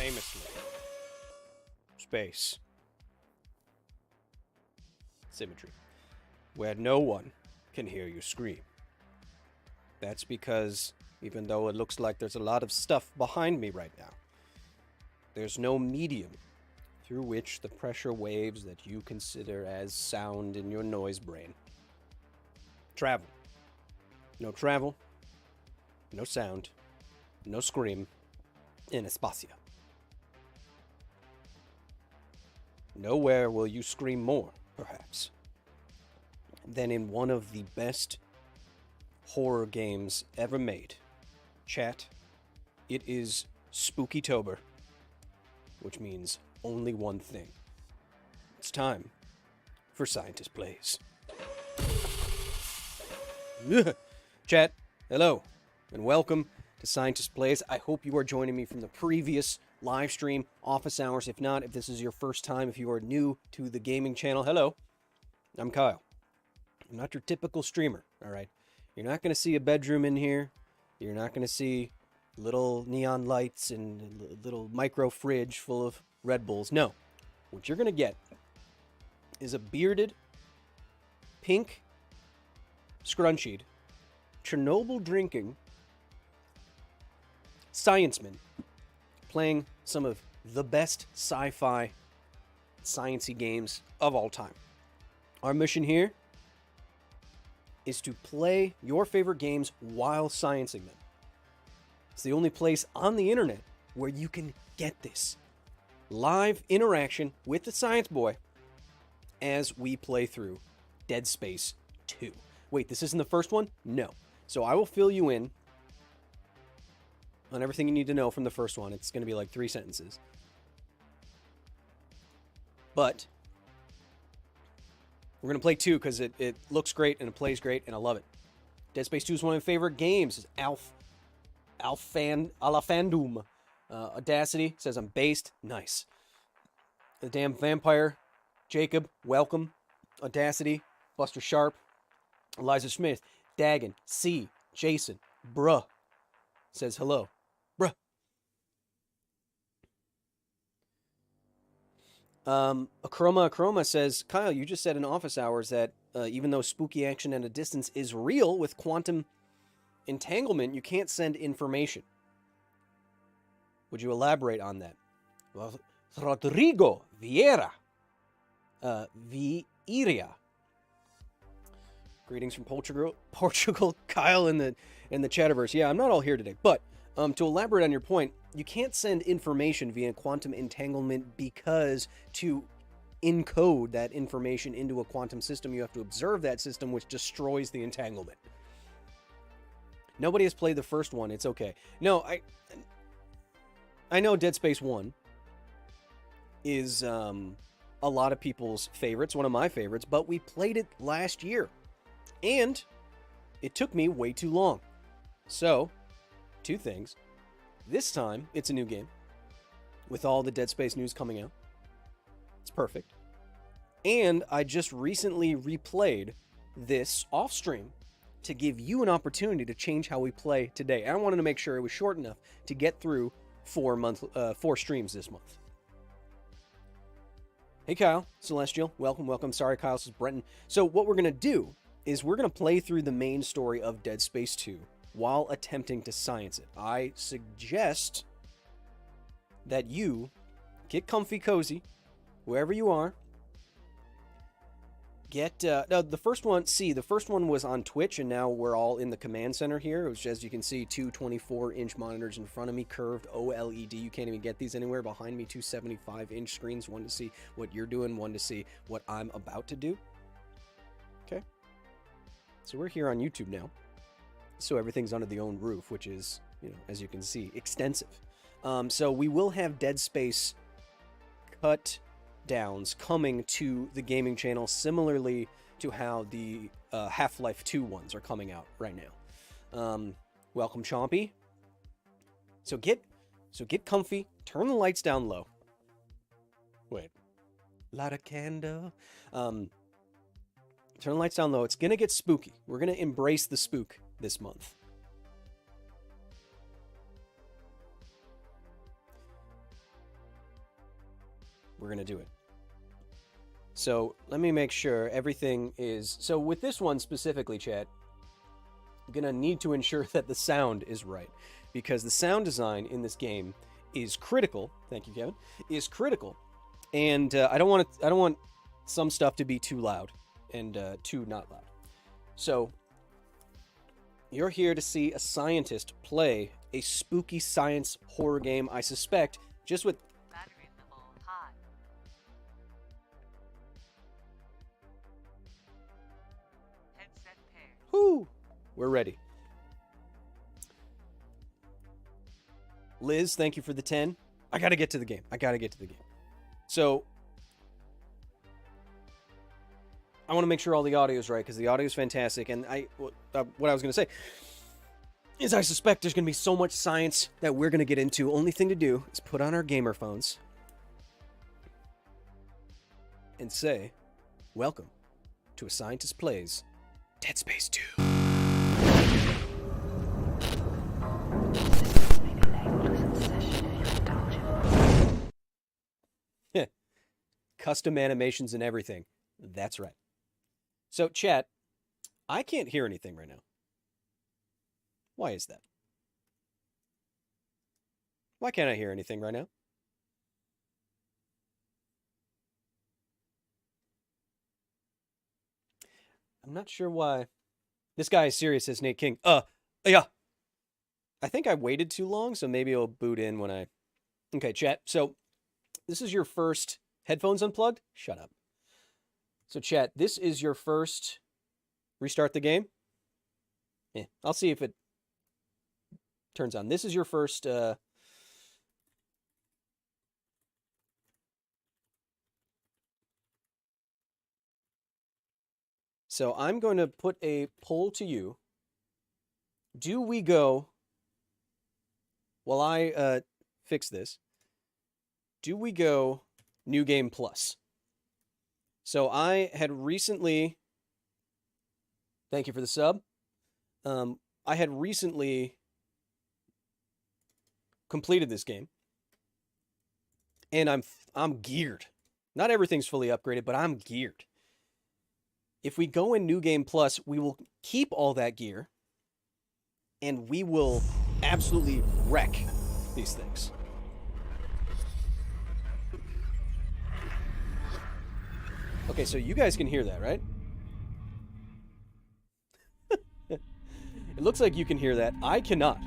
famously. Space. Symmetry. Where no one can hear you scream. That's because, even though it looks like there's a lot of stuff behind me right now, there's no medium through which the pressure waves that you consider as sound in your noise brain travel. No travel, no sound, no scream in Espacia. Nowhere will you scream more, perhaps, than in one of the best horror games ever made. Chat, it is Spookytober, which means only one thing. It's time for Scientist Plays. Chat, hello, and welcome to Scientist Plays. I hope you are joining me from the previous live stream, office hours. If not, if this is your first time, if you are new to the gaming channel, hello, I'm Kyle. I'm not your typical streamer, all right? You're not going to see a bedroom in here. You're not going to see little neon lights and a little micro fridge full of Red Bulls. No. What you're going to get is a bearded, pink, scrunchied, Chernobyl drinking scienceman playing some of the best sci-fi science-y games of all time. Our mission here is to play your favorite games while sciencing them. It's the only place on the internet where you can get this live interaction with the Science Boy as we play through Dead Space 2. Wait, this isn't the first one? No. So I will fill you in on everything you need to know from the first one. It's going to be like 3 sentences. But we're going to play 2 because it looks great and it plays great and I love it. Dead Space 2 is one of my favorite games. It's Alafandum. Audacity says I'm based. Nice. The damn vampire. Jacob, welcome. Audacity. Buster Sharp. Eliza Smith. Dagon. C. Jason. Bruh. Says hello. Bruh. Acroma says, Kyle, you just said in office hours that even though spooky action at a distance is real, with quantum entanglement, you can't send information. Would you elaborate on that? Well, Rodrigo Vieira. Vieira. Greetings from Portugal. Kyle in the chatterverse. Yeah, I'm not all here today, but to elaborate on your point, you can't send information via quantum entanglement because to encode that information into a quantum system, you have to observe that system, which destroys the entanglement. Nobody has played the first one. It's okay. No, I know Dead Space 1 is a lot of people's favorites, one of my favorites, but we played it last year, and it took me way too long. So, 2 things. This time, it's a new game, with all the Dead Space news coming out. It's perfect. And I just recently replayed this off-stream to give you an opportunity to change how we play today. And I wanted to make sure it was short enough to get through 4 streams this month. Hey Kyle, Celestial, welcome. Sorry Kyle, this is Brenton. So what we're going to do is we're going to play through the main story of Dead Space 2 while attempting to science it. I suggest that you get comfy cozy, wherever you are. No, the first one was on Twitch, and now we're all in the command center here, which, as you can see, 2 24-inch monitors in front of me, curved OLED. You can't even get these anywhere. Behind me, 2 75-inch screens, one to see what you're doing, one to see what I'm about to do. Okay. So we're here on YouTube now. So everything's under the own roof, which is, as you can see, extensive. So we will have Dead Space cut downs coming to the gaming channel, similarly to how the Half-Life 2 ones are coming out right now. Welcome, Chompy. So get comfy, turn the lights down low. Wait. Light a candle. Turn the lights down low. It's gonna get spooky. We're gonna embrace the spook this month. we're going to do it. So let me make sure everything is... So with this one specifically, chat, I'm going to need to ensure that the sound is right. Because the sound design in this game is critical. Thank you, Kevin. Is critical. And I don't want some stuff to be too loud and too not loud. So you're here to see a scientist play a spooky science horror game, I suspect, just with... Battery level high. Headset paired. Whoo! We're ready. Liz, thank you for the 10. I gotta get to the game. So, I want to make sure all the audio is right, because the audio is fantastic, and what I was going to say is I suspect there's going to be so much science that we're going to get into. Only thing to do is put on our gamer phones and say, welcome to A Scientist Plays Dead Space 2. Custom animations and everything. That's right. So, chat, I can't hear anything right now. Why is that? Why can't I hear anything right now? I'm not sure why. This guy is serious, says Nate King. Yeah. I think I waited too long, so maybe it'll boot in when I... Okay, chat. So, this is your first... Headphones unplugged? Shut up. So, chat, this is your first... Restart the game? I'll see if it turns on. This is your first... So, I'm going to put a poll to you. Do we go... While I fix this, do we go New Game Plus? So I had recently, thank you for the sub. I had recently completed this game, and I'm geared. Not everything's fully upgraded, but I'm geared. If we go in New Game Plus, we will keep all that gear, and we will absolutely wreck these things. Okay, so you guys can hear that, right? It looks like you can hear that. I cannot.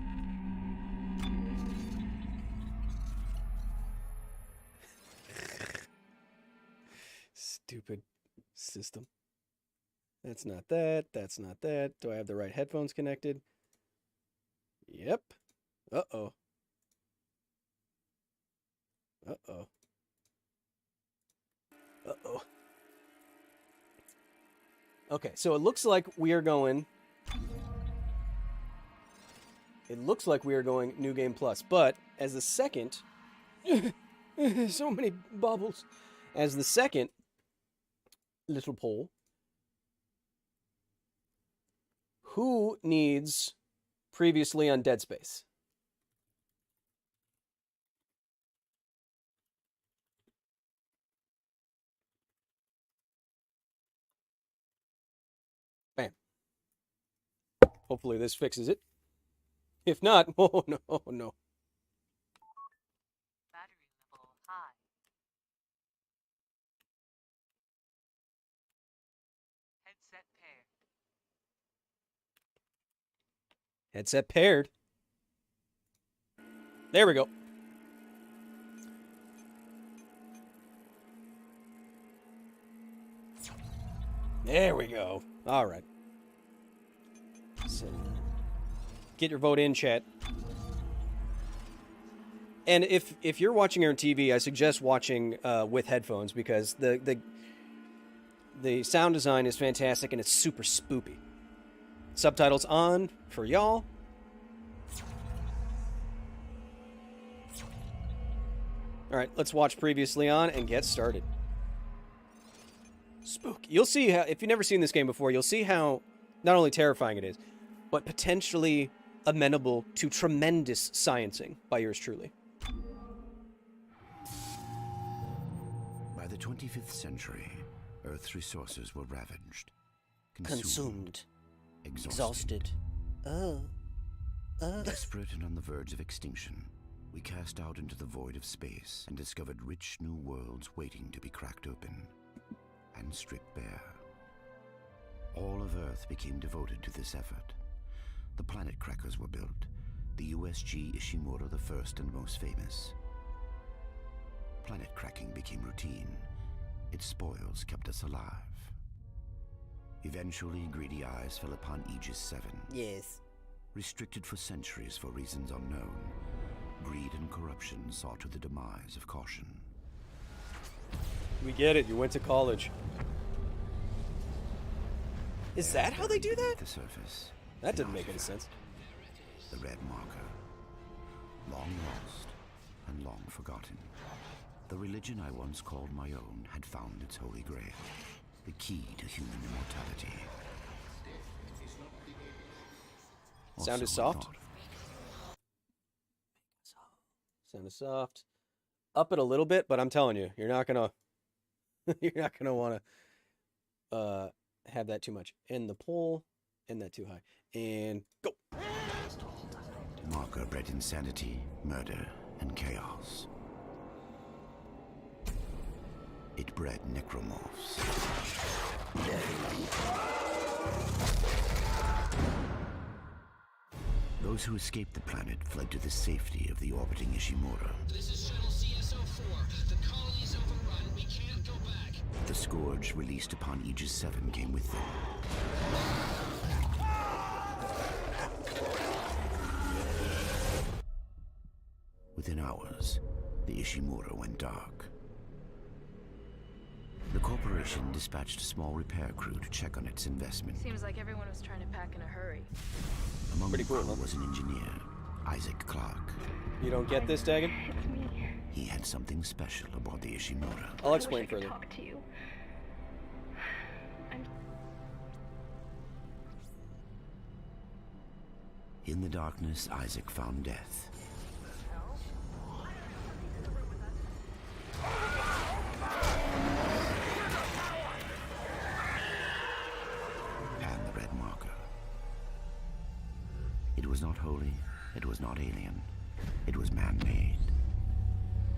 Stupid system. That's not that. That's not that. Do I have the right headphones connected? Yep. Uh-oh. Uh-oh. Uh-oh. Okay, so it looks like we are going... It looks like we are going New Game Plus, but as the second... so many bubbles. As the second little poll, who needs previously on Dead Space? Bam. Hopefully this fixes it. If not, oh no, no. Battery level high. Headset paired. Headset paired. There we go. There we go. All right. So, get your vote in, chat. And if you're watching on TV, I suggest watching with headphones, because the sound design is fantastic and it's super spoopy. Subtitles on for y'all. All right, let's watch previously on and get started. Spook. You'll see how, if you've never seen this game before, you'll see how not only terrifying it is, but potentially amenable to tremendous sciencing by yours truly. the 25th century, Earth's resources were ravaged, Consumed. exhausted. Exhausted. Desperate and on the verge of extinction, we cast out into the void of space and discovered rich new worlds waiting to be cracked open and stripped bare. All of Earth became devoted to this effort. The planet crackers were built, the USG Ishimura the first and most famous. Planet cracking became routine. Its spoils kept us alive. Eventually, greedy eyes fell upon Aegis 7. Yes. Restricted for centuries for reasons unknown, greed and corruption saw to the demise of caution. We get it. You went to college. Is that how they do that? The surface. That didn't make any sense. The red marker. Long lost and long forgotten. The religion I once called my own had found its holy grail, the key to human immortality. Sound is Also, soft. Sound is soft. Up it a little bit, but I'm telling you, you're not gonna want to have that too much. And the pull, and that too high. And go. Marker bred insanity, murder, and chaos. It bred necromorphs. Those who escaped the planet fled to the safety of the orbiting Ishimura. This is Shuttle CSO-4. The colony's overrun. We can't go back. The scourge released upon Aegis 7 came with them. Within hours, the Ishimura went dark. The corporation dispatched a small repair crew to check on its investment. Seems like everyone was trying to pack in a hurry. Among Pretty the cool, crew huh? was an engineer, Isaac Clarke. You don't get this, Dagon? It's me. He had something special aboard the Ishimura. I'll I explain wish I could further. talk to you. I'm In the darkness, Isaac found death. And the red marker. It was not holy, it was not alien, it was man-made.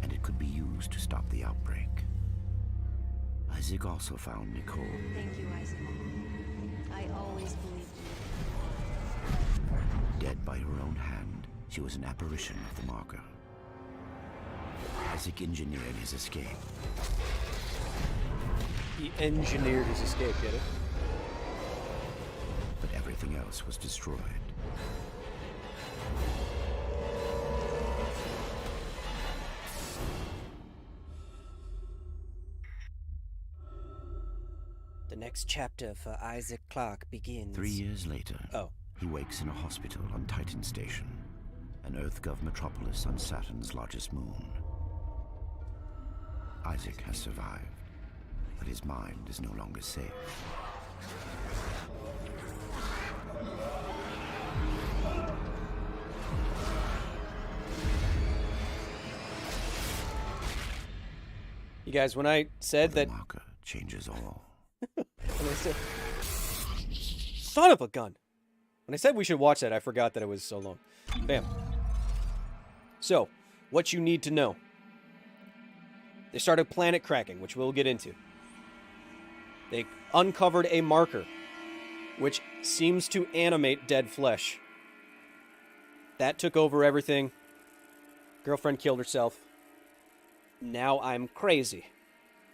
And it could be used to stop the outbreak. Isaac also found Nicole. Thank you, Isaac. I always believed in Dead by her own hand, she was an apparition of the marker. Isaac engineered his escape. He engineered his escape, get it? But everything else was destroyed. The next chapter for Isaac Clarke begins. 3 years later, Oh. he wakes in a hospital on Titan Station, an EarthGov metropolis on Saturn's largest moon. Isaac has survived, but his mind is no longer safe. You guys, when I said The that... marker changes all. when I said, son of a gun! When I said we should watch that, I forgot that it was so long. Bam. So, what you need to know. They started planet cracking, which we'll get into. They uncovered a marker, which seems to animate dead flesh. That took over everything. Girlfriend killed herself. Now I'm crazy.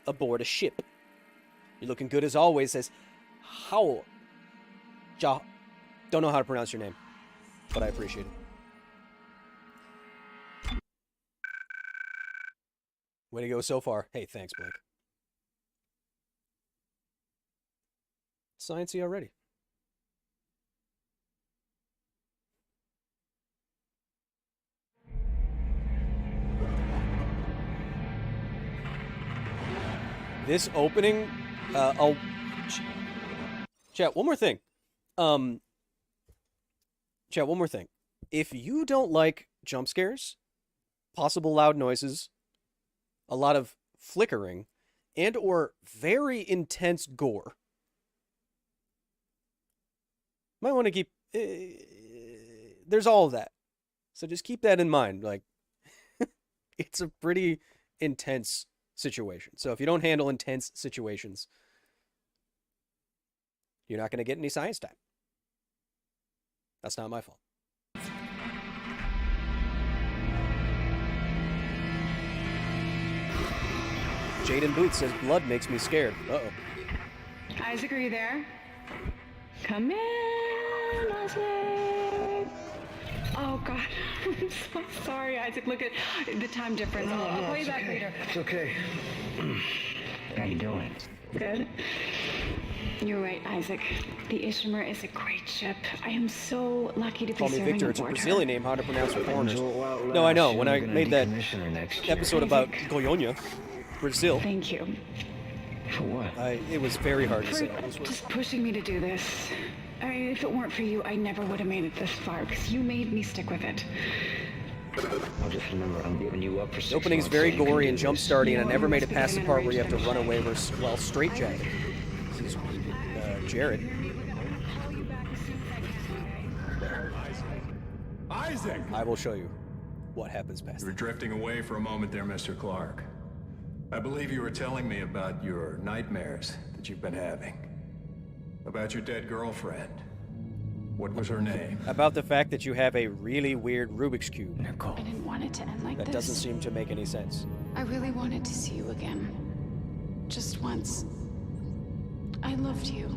Aboard a ship. You're looking good as always, says How. Don't know how to pronounce your name, but I appreciate it. Way to go so far. Hey, thanks, Blake. Sciencey already. This opening, chat, one more thing. Chat, one more thing. If you don't like jump scares, possible loud noises, a lot of flickering, and or very intense gore. Might want to keep... there's all of that. So just keep that in mind. Like, it's a pretty intense situation. So if you don't handle intense situations, you're not going to get any science time. That's not my fault. Jaden Booth says, blood makes me scared. Uh-oh. Isaac, are you there? Come in, Isaac. Oh, God. I'm so sorry, Isaac. Look at the time difference. I'll call you back later. It's okay. How you doing? Good. You're right, Isaac. The Ishimar is a great ship. I am so lucky to be Call me serving Victor. It's a aboard Brazilian her. name. How to pronounce for foreigners. Well, No, I know. you're When I gonna made that decommission her next year. episode about Goiânia, Brazil, Thank you For what? it was very hard to for say all those words. just pushing me to do this. I mean, if it weren't for you, I never would have made it this far, because you made me stick with it. I'll just remember I'm giving you up for 6 The opening's months very so you can gory do and this. jump-starting, and I You never made must it be past the getting part where you have to enraged run at away while straitjacket. This is Jared. Isaac! I will show you what happens past You were that. drifting away for a moment there, Mr. Clark. I believe you were telling me about your nightmares that you've been having. About your dead girlfriend. What was her name? About the fact that you have a really weird Rubik's Cube. Nicole. I didn't want it to end like That this. doesn't seem to make any sense. I really wanted to see you again. Just once. I loved you.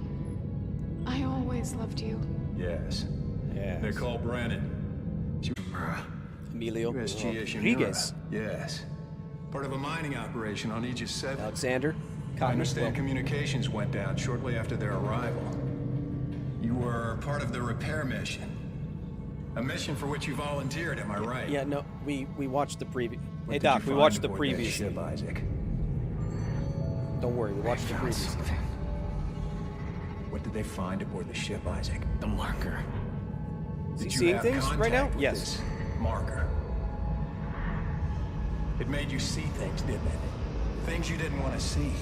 I always loved you. Yes. Yeah. Nicole Brennan. Emilio USG Rodriguez. Yes. Part of a mining operation on Aegis 7. Alexander. I Cotton. understand communications went down shortly after their arrival. You were part of the repair mission. A mission for which you volunteered, am I right? Yeah, no, we watched the preview. What Hey, did Doc, you we find watched the aboard that preview. ship, Isaac? Don't worry, we watched the Found preview. something. What did they find aboard the ship, Isaac? The marker. Is he Did you seeing have things right now? contact with Yes. this marker? It made you see things, didn't it? Things you didn't want to see.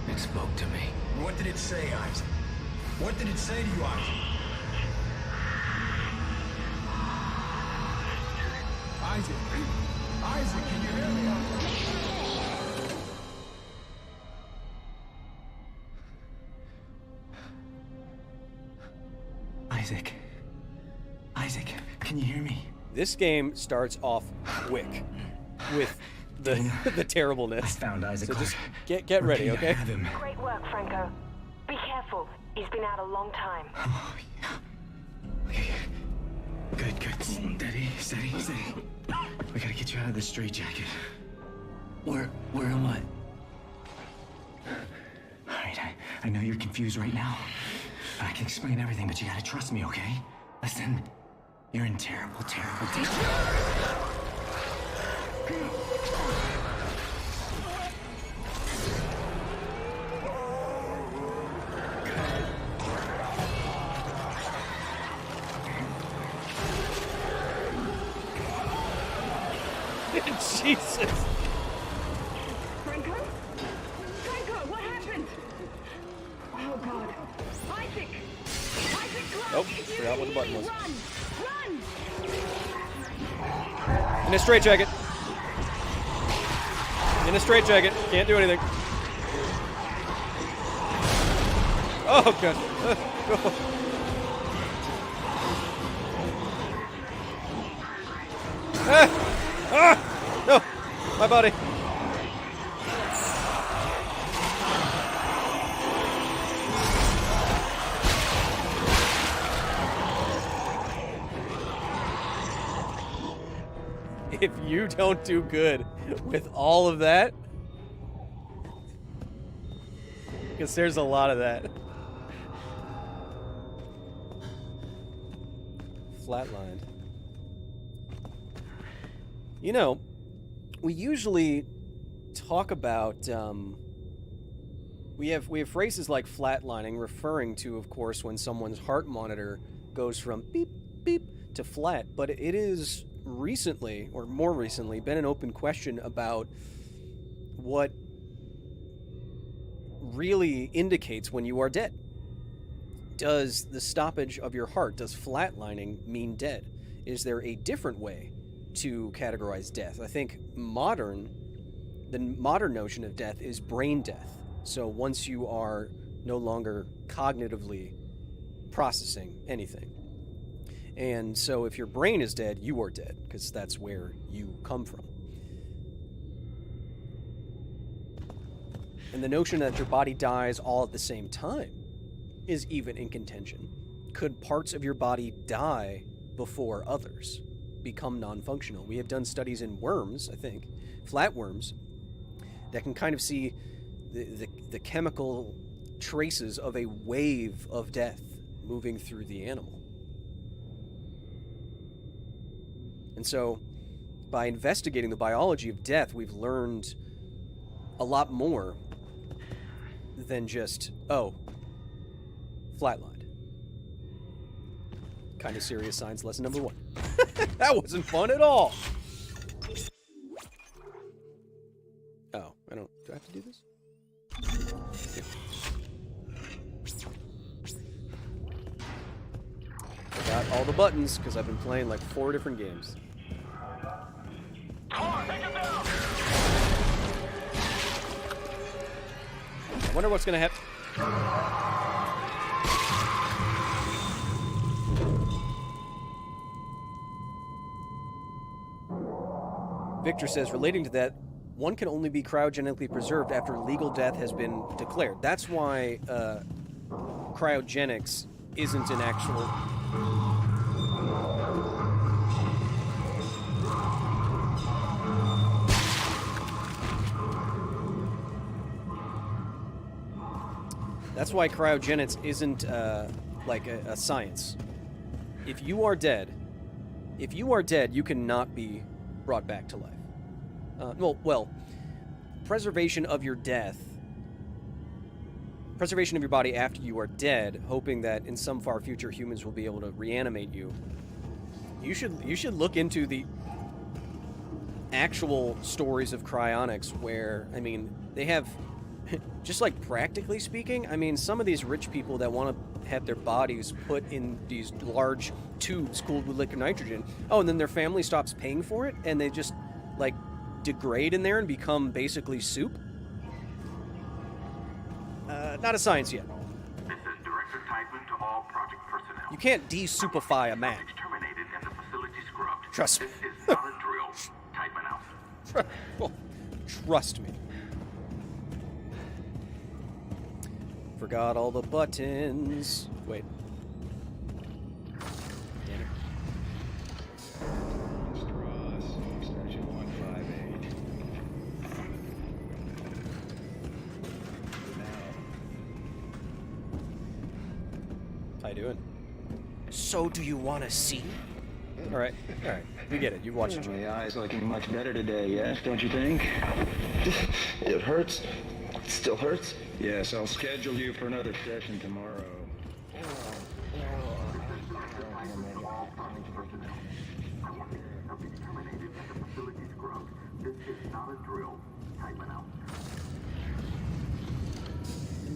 It spoke to me. And what did it say, Isaac? What did it say to you, Isaac? Isaac! Isaac, can you hear me? Isaac. Isaac, can you hear me? This game starts off quick with the the terribleness. I found Isaac. So just Clark. get We're ready, going to okay? have him. Great work, Franco. Be careful. He's been out a long time. Oh, yeah. Okay. Good. Steady. We gotta get you out of this straitjacket. Where am I? All right, I know you're confused right now. I can explain everything, but you gotta trust me, okay? Listen, you're in terrible danger. Jesus. Franco? Franco, what happened? Oh, God. Isaac! Isaac, Clark! Nope, it's you forgot what the button here. was. Run! In a straitjacket. In a straitjacket. Can't do anything. Oh, God. No, my body. If you don't do good with all of that, because there's a lot of that. Flatlined. You know, we usually talk about we have phrases like flatlining, referring to, of course, when someone's heart monitor goes from beep beep to flat, but it is recently, or more recently, been an open question about what really indicates when you are dead. Does the stoppage of your heart, does flatlining mean dead? Is there a different way to categorize death? I think the modern notion of death is brain death. So once you are no longer cognitively processing anything. And so if your brain is dead, you are dead, because that's where you come from. And the notion that your body dies all at the same time is even in contention. Could parts of your body die before others, become non-functional? We have done studies in worms, I think, flatworms, that can kind of see the chemical traces of a wave of death moving through the animal. And so, by investigating the biology of death, we've learned a lot more than just, oh, flatlined. Kind of serious science lesson number 1. That wasn't fun at all. Oh, do I have to do this? Here. Forgot all the buttons because I've been playing like 4 different games. I wonder what's gonna happen. Victor says, relating to that, one can only be cryogenically preserved after legal death has been declared. That's why cryogenics isn't an actual... That's why cryogenics isn't like a science. If you are dead, you cannot be brought back to life. Well, preservation of your death, preservation of your body after you are dead, hoping that in some far future humans will be able to reanimate you. You should look into the actual stories of cryonics where, I mean, they have, just like practically speaking, I mean, some of these rich people that want to have their bodies put in these large tubes cooled with liquid nitrogen, oh, and then their family stops paying for it, and they just, like, degrade in there and become basically soup? Not a science yet. This is Director Teichman to all project personnel. You can't de-soupify a man. Terminated and the facility scrubbed. Trust me. This is not a drill. Teichman out. Well, trust me. Forgot all the buttons. Wait. Damn it. How you doing? So do you want to see? All right. We get it. You've watched it. My eye's looking much better today, yes? Don't you think? It hurts. It still hurts. Yes, I'll schedule you for another session tomorrow.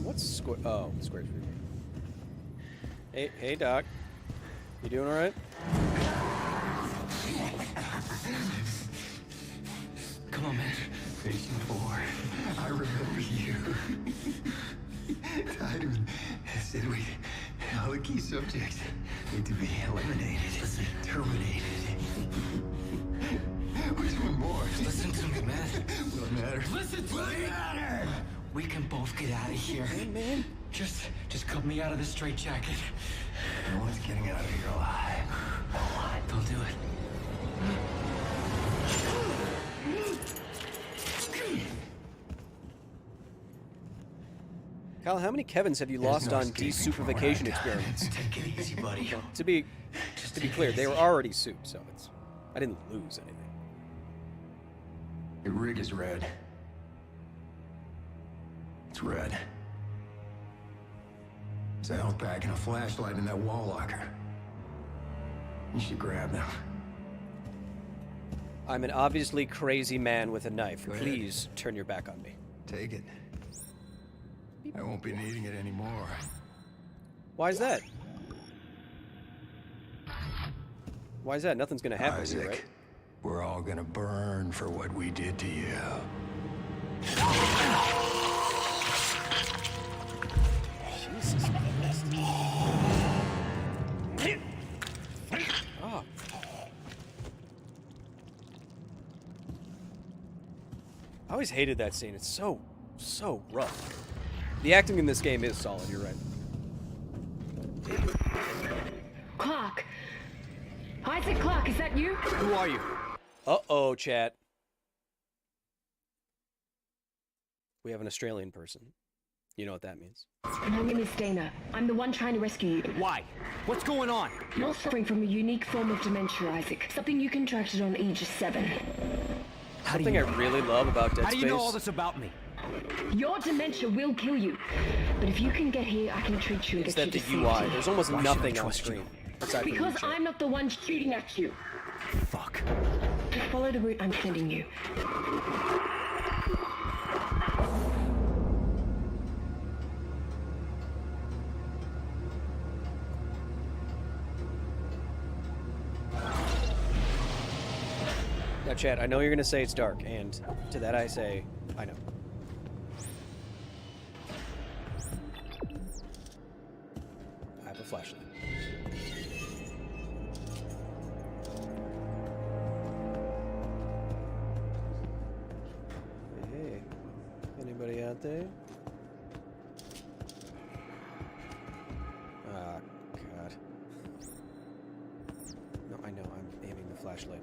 What's square? Oh, square tree. Hey, Doc. You doing all right? Come on, man. Patient 4. I remember you. Tiedemann said all the key subjects need to be eliminated, terminated. We're doing more. Listen to me, man. What matters? Listen to me. Matter. We can both get out of here. Hey, man. Just cut me out of this straitjacket. No one's getting out of here alive. No one. Don't do it. Kyle, how many Kevins have you lost on desupification experiments? Take it easy, buddy. To be clear, they were already soup, so I didn't lose anything. Your rig is red. It's red. There's a health pack and a flashlight in that wall locker. You should grab them. I'm an obviously crazy man with a knife. Please turn your back on me. Take it. I won't be needing it anymore. Why is that? Why is that? Nothing's gonna happen to you, right? We're all gonna burn for what we did to you. Jesus Christ. Oh. I always hated that scene. It's so rough. The acting in this game is solid, you're right. Clark! Isaac Clark, is that you? Who are you? Uh-oh, chat. We have an Australian person. You know what that means. My name is Dana. I'm the one trying to rescue you. Why? What's going on? You're suffering from a unique form of dementia, Isaac. Something you contracted on Aegis 7. Something I really love about Dead Space. How do you know all this about me? Your dementia will kill you. But if you can get here, I can treat you and It's get that you the to UI. safety. There's almost nothing on screen. Because I'm not the one shooting at you. Fuck. Just follow the route I'm sending you. Now, Chad, I know you're going to say it's dark, and to that I say, I know. I have a flashlight. Hey, anybody out there? Ah, God. No, I know, I'm aiming the flashlight.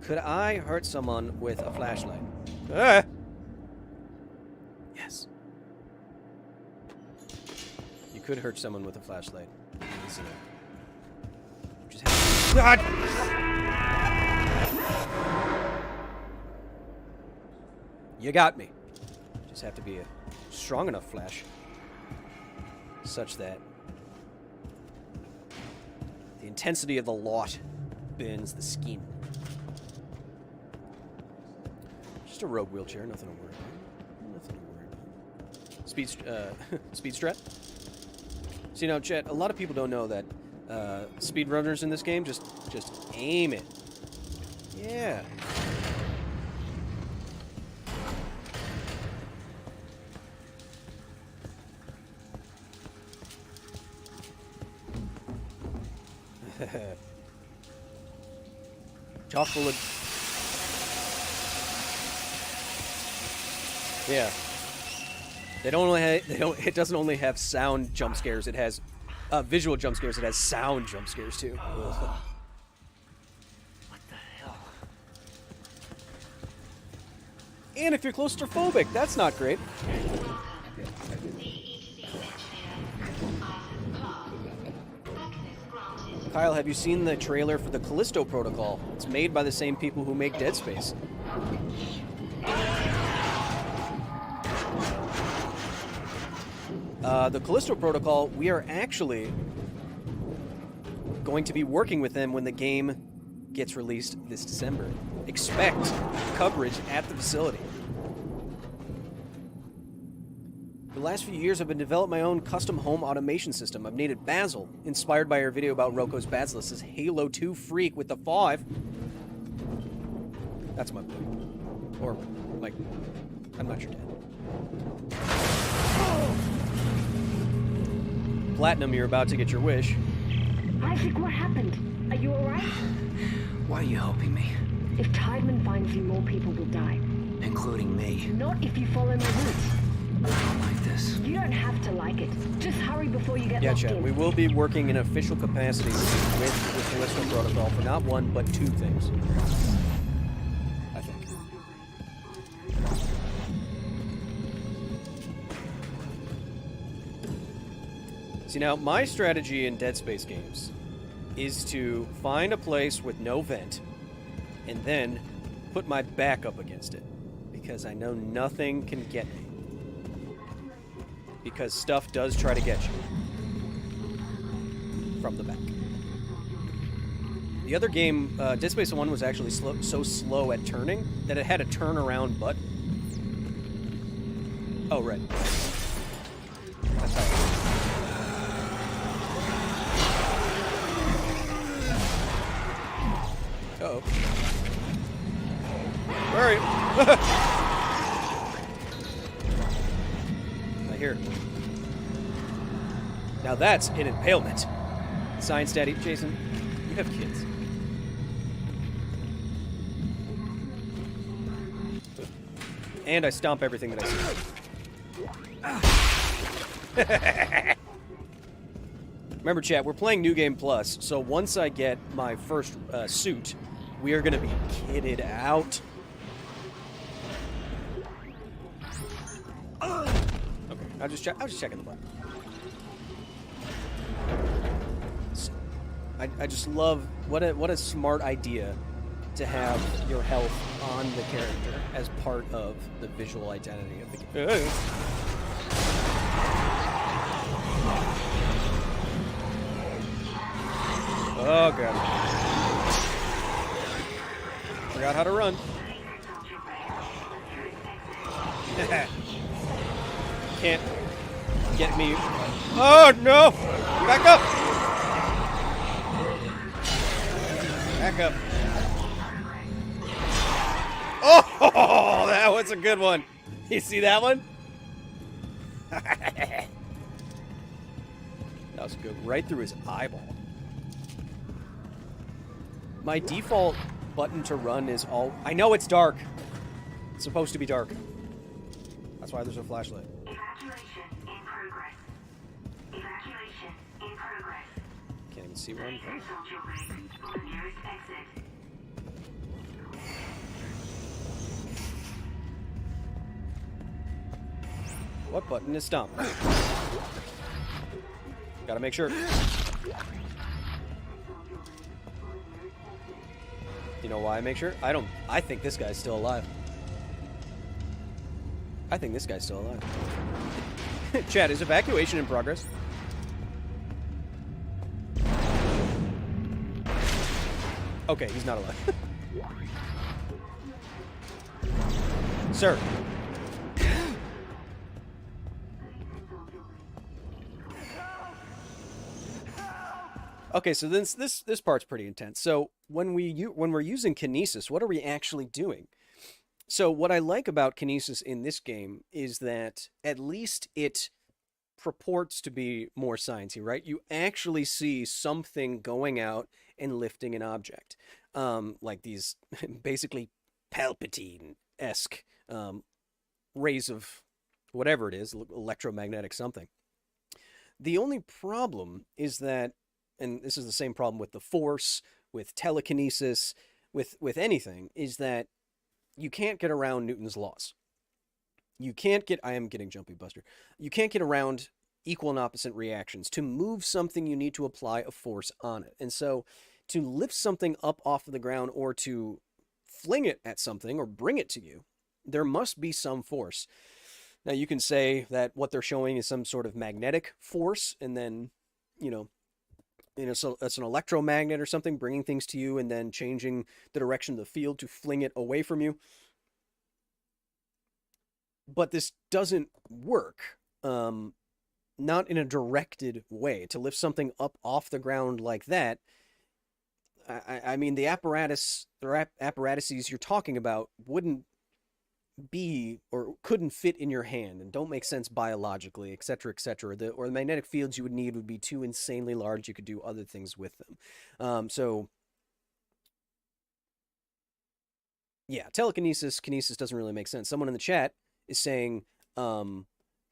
Could I hurt someone with a flashlight? Ah! Yes. You could hurt someone with a flashlight. Listen up. Just have God! You got me. Just have to be a strong enough flash. Such that the intensity of the lot burns the skin. Just a rogue wheelchair, nothing to worry about. Nothing to worry about. Speed strat? So, you know, chat, a lot of people don't know that speedrunners in this game just aim it. Yeah. Chock full of... Yeah. It doesn't only have sound jump scares, it has visual jump scares, it has sound jump scares too. Ugh. What the hell? And if you're claustrophobic, that's not great. Kyle, have you seen the trailer for the Callisto Protocol? It's made by the same people who make Dead Space. The Callisto Protocol, we are actually going to be working with them when the game gets released this December. Expect coverage at the facility. The last few years, I've been developing my own custom home automation system. I've named it Basil, inspired by our video about Roko's Basilisk. This Halo 2 freak with the 5. That's my boy. Or, like, I'm not your dad. Platinum, you're about to get your wish. Isaac, what happened? Are you alright? Why are you helping me? If Tideman finds you, more people will die. Including me. Not if you follow my route. I don't like this. You don't have to like it. Just hurry before you get locked Chad, in. we will be working in official capacity with the Callisto Protocol for not one, but two things. I think. See, now, my strategy in Dead Space games is to find a place with no vent and then put my back up against it. Because I know nothing can get me. Because stuff does try to get you from the back. The other game, Dead Space 1 was actually so slow at turning that it had a turnaround button. Oh, right. That's how Uh-oh. Where are you? I hear it. Now that's an impalement. Science Daddy, Jason, you have kids. And I stomp everything that I see. Remember, chat, we're playing New Game Plus, so once I get my first suit, we are going to be kitted out. Okay, I was just checking the button. I just love what a smart idea to have your health on the character as part of the visual identity of the game. Oh god. Forgot how to run. Can't get me. Oh no! Back up! Back up. Oh, that was a good one. You see that one? That was good. Right through his eyeball. My default button to run is all... I know it's dark. It's supposed to be dark. That's why there's a flashlight. Evacuation in progress. Evacuation in progress. Can't even see one. Soldier rig for the nearest exit. What button is stomp? Gotta make sure. You know why I make sure? I think this guy's still alive. I think this guy's still alive. Chat, is evacuation in progress? Okay, he's not alive. Sir. Okay, so this part's pretty intense. So when we're using Kinesis, what are we actually doing? So what I like about Kinesis in this game is that at least it purports to be more sciencey, right? You actually see something going out and lifting an object, like these basically Palpatine-esque rays of whatever it is, electromagnetic something. The only problem is that, and this is the same problem with the Force, with telekinesis, with anything, is that you can't get around Newton's laws. You can't get... I am getting jumpy, Buster. You can't get around equal and opposite reactions. To move something, you need to apply a force on it. And so to lift something up off of the ground or to fling it at something or bring it to you, there must be some force. Now, you can say that what they're showing is some sort of magnetic force, and then, so it's an electromagnet or something bringing things to you and then changing the direction of the field to fling it away from you. But this doesn't work, not in a directed way. To lift something up off the ground like that, I mean, the apparatuses you're talking about wouldn't be or couldn't fit in your hand and don't make sense biologically, etc., etc. Or the magnetic fields you would need would be too insanely large. You could do other things with them. So yeah, kinesis doesn't really make sense. Someone in the chat is saying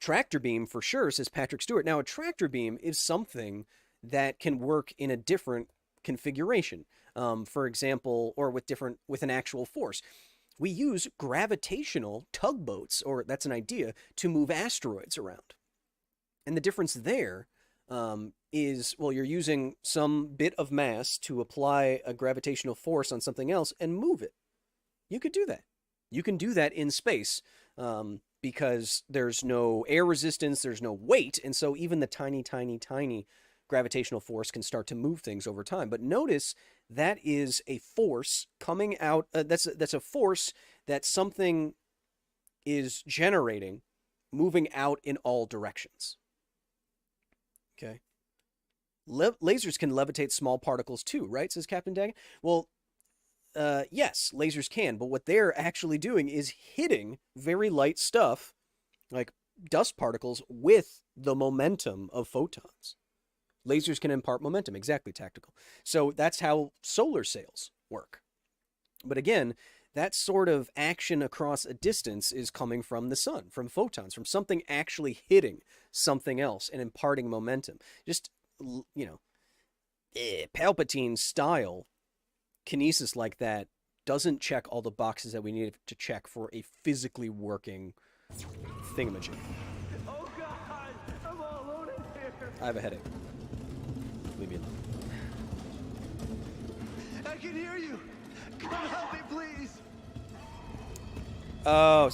tractor beam for sure, says Patrick Stewart. Now, a tractor beam is something that can work in a different configuration, for example, or with an actual force. We use gravitational tugboats, or that's an idea, to move asteroids around. And the difference there is, well, you're using some bit of mass to apply a gravitational force on something else and move it. You could do that. You can do that in space because there's no air resistance, there's no weight, and so even the tiny, tiny, tiny gravitational force can start to move things over time. But notice that is a force coming out. That's a force that something is generating moving out in all directions. Okay. Lasers can levitate small particles too, right? Says Captain Dagan. Well, yes, lasers can, but what they're actually doing is hitting very light stuff, like dust particles, with the momentum of photons. Lasers can impart momentum, exactly, Tactical. So that's how solar sails work. But again, that sort of action across a distance is coming from the sun, from photons, from something actually hitting something else and imparting momentum. Just, you know, Palpatine style kinesis like that doesn't check all the boxes that we need to check for a physically working thingamajig. Oh God, I'm all alone in here. I have a headache. Leave me alone. I can hear you. Come help me, please. Oh,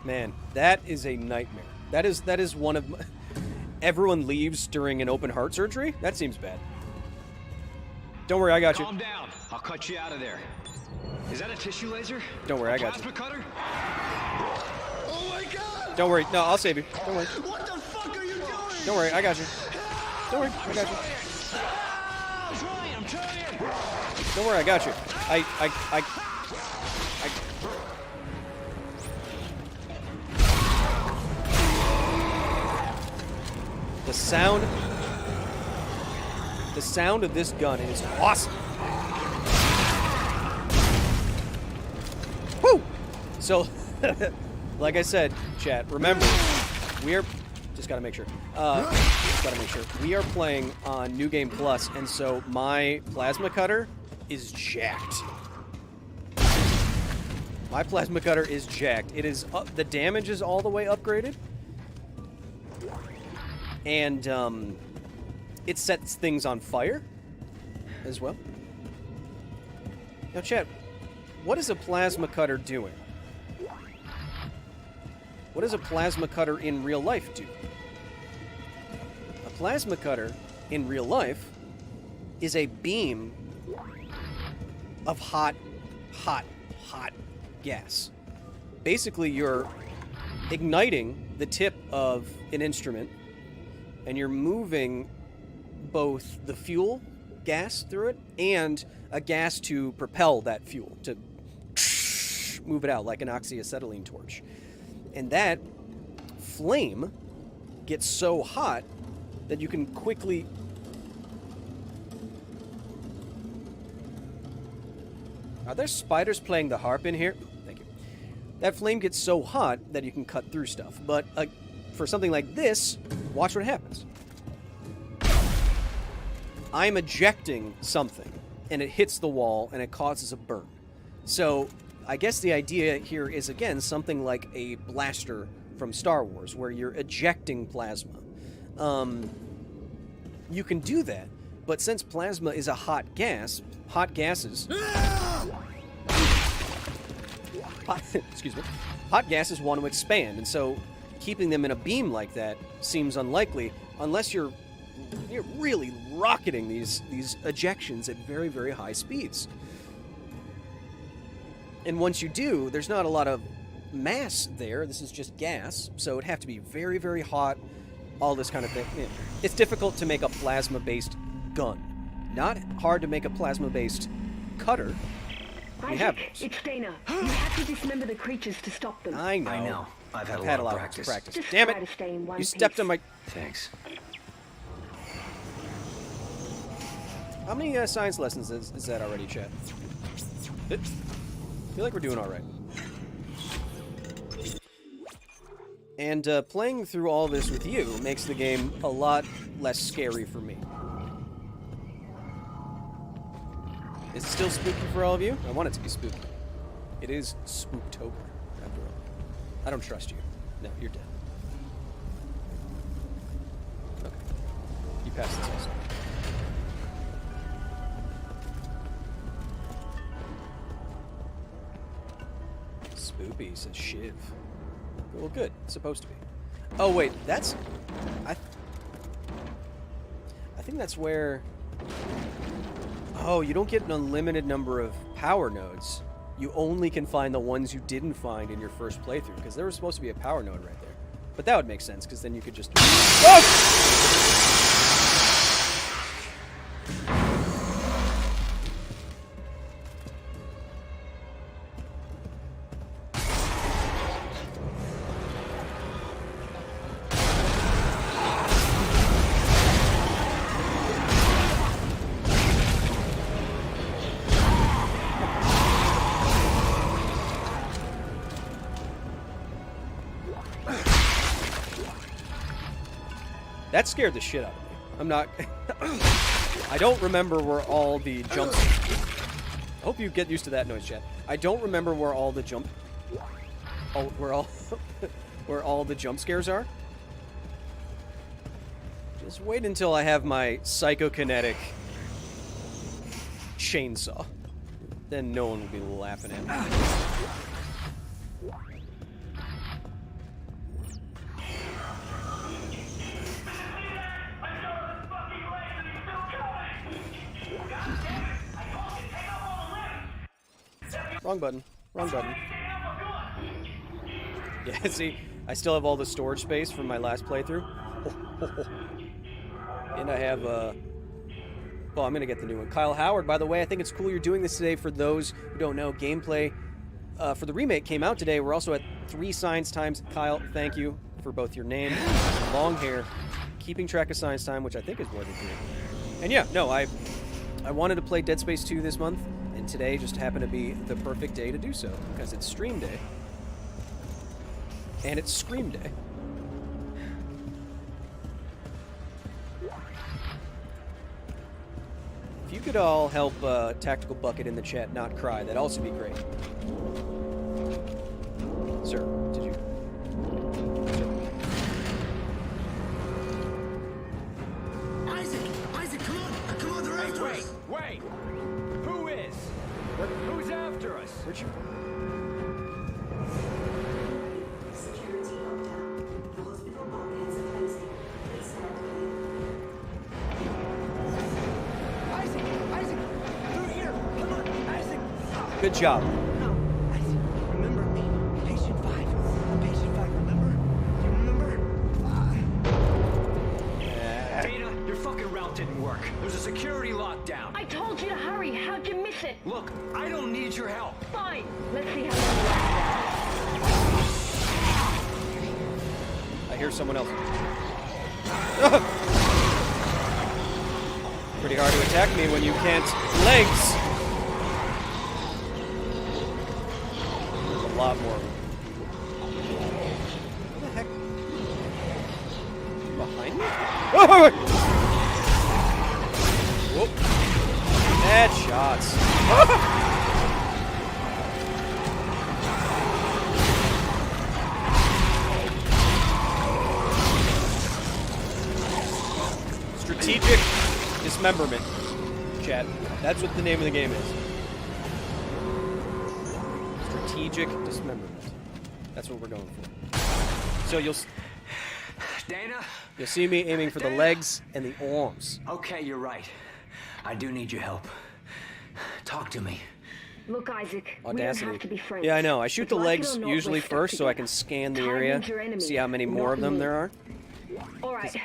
man, that is a nightmare. That is one of my... Everyone leaves during an open heart surgery? That seems bad. Don't worry, I got you. Calm down. I'll cut you out of there. Is that a tissue laser? Don't worry, I got you. Plasma cutter? Oh my God! Don't worry. No, I'll save you. Don't worry. What the fuck are you doing? Don't worry, I got you. Don't worry, I got you. I'm trying. Don't worry, I got you. The sound of this gun is awesome. Woo! So, like I said, chat, remember, we are... Just gotta make sure. We are playing on New Game Plus, and so my plasma cutter is jacked. My plasma cutter is jacked. It is the damage is all the way upgraded, and it sets things on fire as well. Now, chat, what is a plasma cutter doing? What does a plasma cutter in real life do? A plasma cutter in real life is a beam of hot gas. Basically, you're igniting the tip of an instrument, and you're moving both the fuel gas through it and a gas to propel that fuel, to move it out like an oxyacetylene torch. And that flame gets so hot that you can quickly... Are there spiders playing the harp in here? Thank you. That flame gets so hot that you can cut through stuff. But for something like this, watch what happens. I'm ejecting something, and it hits the wall, and it causes a burn. So I guess the idea here is, again, something like a blaster from Star Wars, where you're ejecting plasma. You can do that, but since plasma is a hot gases... Hot gases want to expand, and so keeping them in a beam like that seems unlikely unless you're really rocketing these ejections at very, very high speeds. And once you do, there's not a lot of mass there. This is just gas, so it'd have to be very, very hot, all this kind of thing. Yeah. It's difficult to make a plasma-based gun. Not hard to make a plasma-based cutter. We have those. It's Dana. You have to dismember the creatures to stop them. I know. I know. I've had a lot of practice. Just Damn try it! to stay in one You stepped piece. on my... Thanks. How many science lessons is that already, chat? I feel like we're doing all right. And playing through all this with you makes the game a lot less scary for me. Is it still spooky for all of you? I want it to be spooky. It is Spooktober, after all. I don't trust you. No, you're dead. Okay. You passed this also. Spoopy, says Shiv. Well, good. It's supposed to be. Oh, wait. That's... I think that's where... Oh, you don't get an unlimited number of power nodes. you only can find the ones you didn't find in your first playthrough, because there was supposed to be a power node right there. But that would make sense, because then you could just... Oh! That scared the shit out of me. I'm not... I don't remember where all the jumps... I hope you get used to that noise, chat. I don't remember where all the jump... Oh, where all the jump scares are. Just wait until I have my psychokinetic chainsaw. Then no one will be laughing at me. Wrong button. Wrong button. Yeah, see, I still have all the storage space from my last playthrough. And I have, well, I'm gonna get the new one. Kyle Howard, by the way, I think it's cool you're doing this today. For those who don't know, gameplay for the remake came out today. We're also at 3 science times. Kyle, thank you for both your name and long hair. Keeping track of science time, which I think is more than 3. And yeah, no, I wanted to play Dead Space 2 this month. And today just happened to be the perfect day to do so, because it's stream day. And it's Scream Day. If you could all help Tactical Bucket in the chat not cry, that'd also be great. Sir, did you... Isaac, come on, they're after us. Wait! Who is? Who's after us? Where'd you... Security lockdown. The hospital bulkheads are closing. Please stand clear. Isaac, through here. Come on, Isaac. Good job. No, Isaac, remember me. Patient 5. Remember? Do you remember? Dana, your fucking route didn't work. There's a security lockdown. I told you to hurry. How'd you miss it? Look, I don't need your help. Fine. Let's see how long you last. I hear someone else. Pretty hard to attack me when you can't legs. There's a lot more of them. What the heck? Behind me? Oh, whoop. Bad shots. Strategic dismemberment, chat. That's what the name of the game is. Strategic dismemberment. That's what we're going for. So you'll see me aiming for the legs and the arms. Okay, you're right. I do need your help. Talk to me. Look, Isaac, Audacity. we don't have to be friends. Yeah, I know. I shoot But the like it legs or not, usually we're stuck first so I can together. scan the Time area, is your enemy, see how many more not of them me. there are. All right,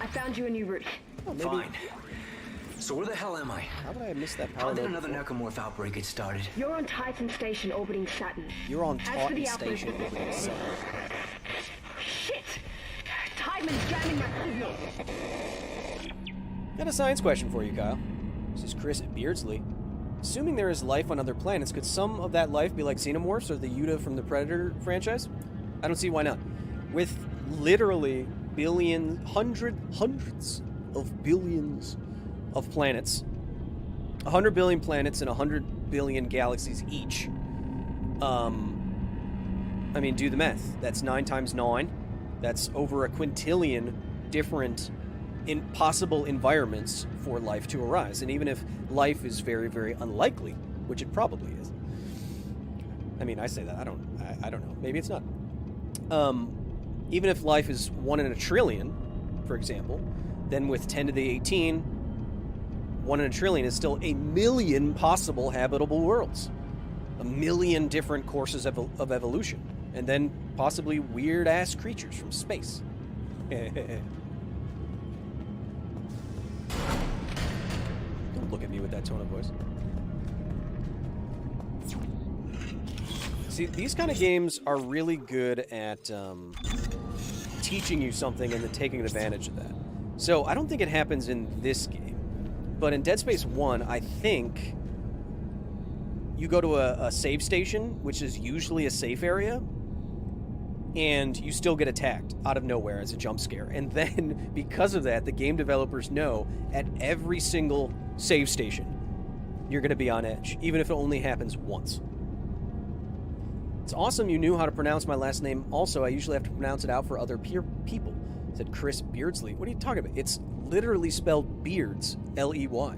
I found you a new route. Fine. So where the hell am I? How would I have missed that How power did node another before? necromorph outbreak get started? You're on Titan Station orbiting Saturn. You're on As for Titan the outbreak- Station. Opening Saturn. Shit! Tideman's jamming my signal. Got a science question for you, Kyle. This is Chris at Beardsley. Assuming there is life on other planets, could some of that life be like xenomorphs or the Yuta from the Predator franchise? I don't see why not. With literally hundreds of billions of planets, 100 billion planets and 100 billion galaxies each. I mean, do the math. That's 9 times 9. That's over a quintillion different possible environments for life to arise. And even if life is very, very unlikely, which it probably is. I mean, I say that. I don't know. Maybe it's not. Even if life is 1 in a trillion, for example, then with 10 to the 18, 1 in a trillion is still a million possible habitable worlds. a million different courses of evolution, and then possibly weird-ass creatures from space. Don't look at me with that tone of voice. See, these kind of games are really good at teaching you something and then taking advantage of that. So I don't think it happens in this game, but in Dead Space 1, I think you go to a save station, which is usually a safe area, and you still get attacked out of nowhere as a jump scare. And then, because of that, the game developers know at every single save station, you're going to be on edge, even if it only happens once. It's awesome you knew how to pronounce my last name. Also, I usually have to pronounce it out for other people, said Chris Beardsley. What are you talking about? It's literally spelled Beards, L-E-Y.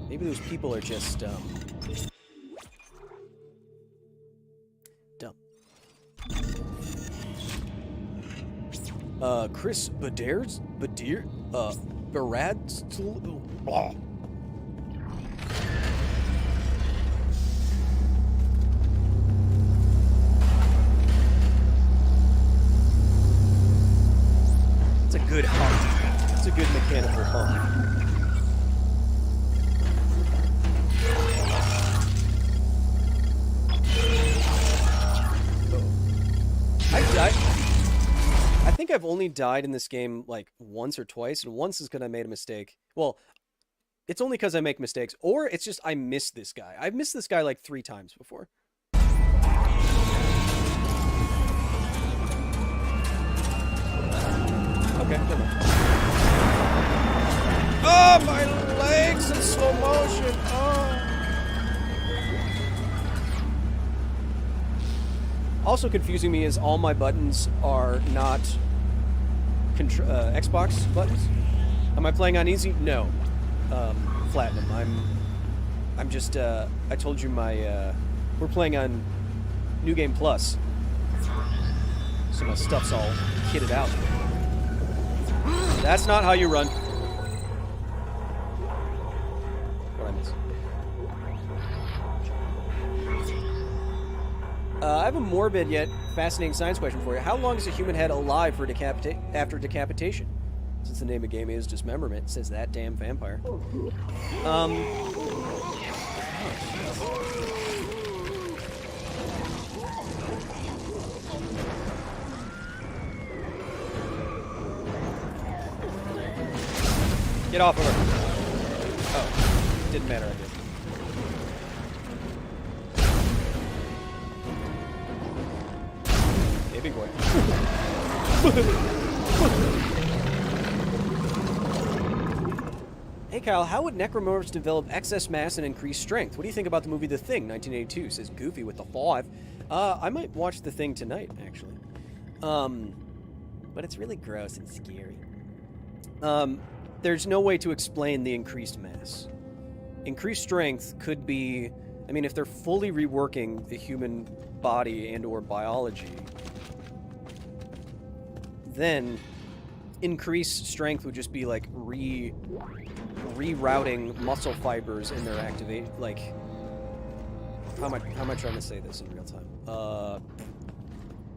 Maybe those people are just, dumb. Chris Barad, blah. It's a good hum. It's a good mechanical hum. I think I've only died in this game like once or twice, and once is because I made a mistake. Well, it's only because I make mistakes, or it's just I missed this guy. I've missed this guy like 3 times before. Okay, never mind. Oh, my legs in slow motion. Oh. Also confusing me is all my buttons are not Xbox buttons. Am I playing on easy? No. Platinum. I'm just I told you my we're playing on New Game Plus. So my stuff's all kitted out. That's not how you run. What I miss? I have a morbid yet fascinating science question for you. How long is a human head alive for after decapitation? Since the name of the game is Dismemberment, it says that damn vampire. Get off of her. Oh, didn't matter, I guess. Hey, big boy. Hey, Kyle, how would necromorphs develop excess mass and increase strength? What do you think about the movie The Thing, 1982? Says Goofy with the 5. I might watch The Thing tonight, actually. But it's really gross and scary. There's no way to explain the increased mass. Increased strength could be... I mean, if they're fully reworking the human body and or biology, then increased strength would just be like rerouting muscle fibers in their activate. Like, how am I trying to say this in real time?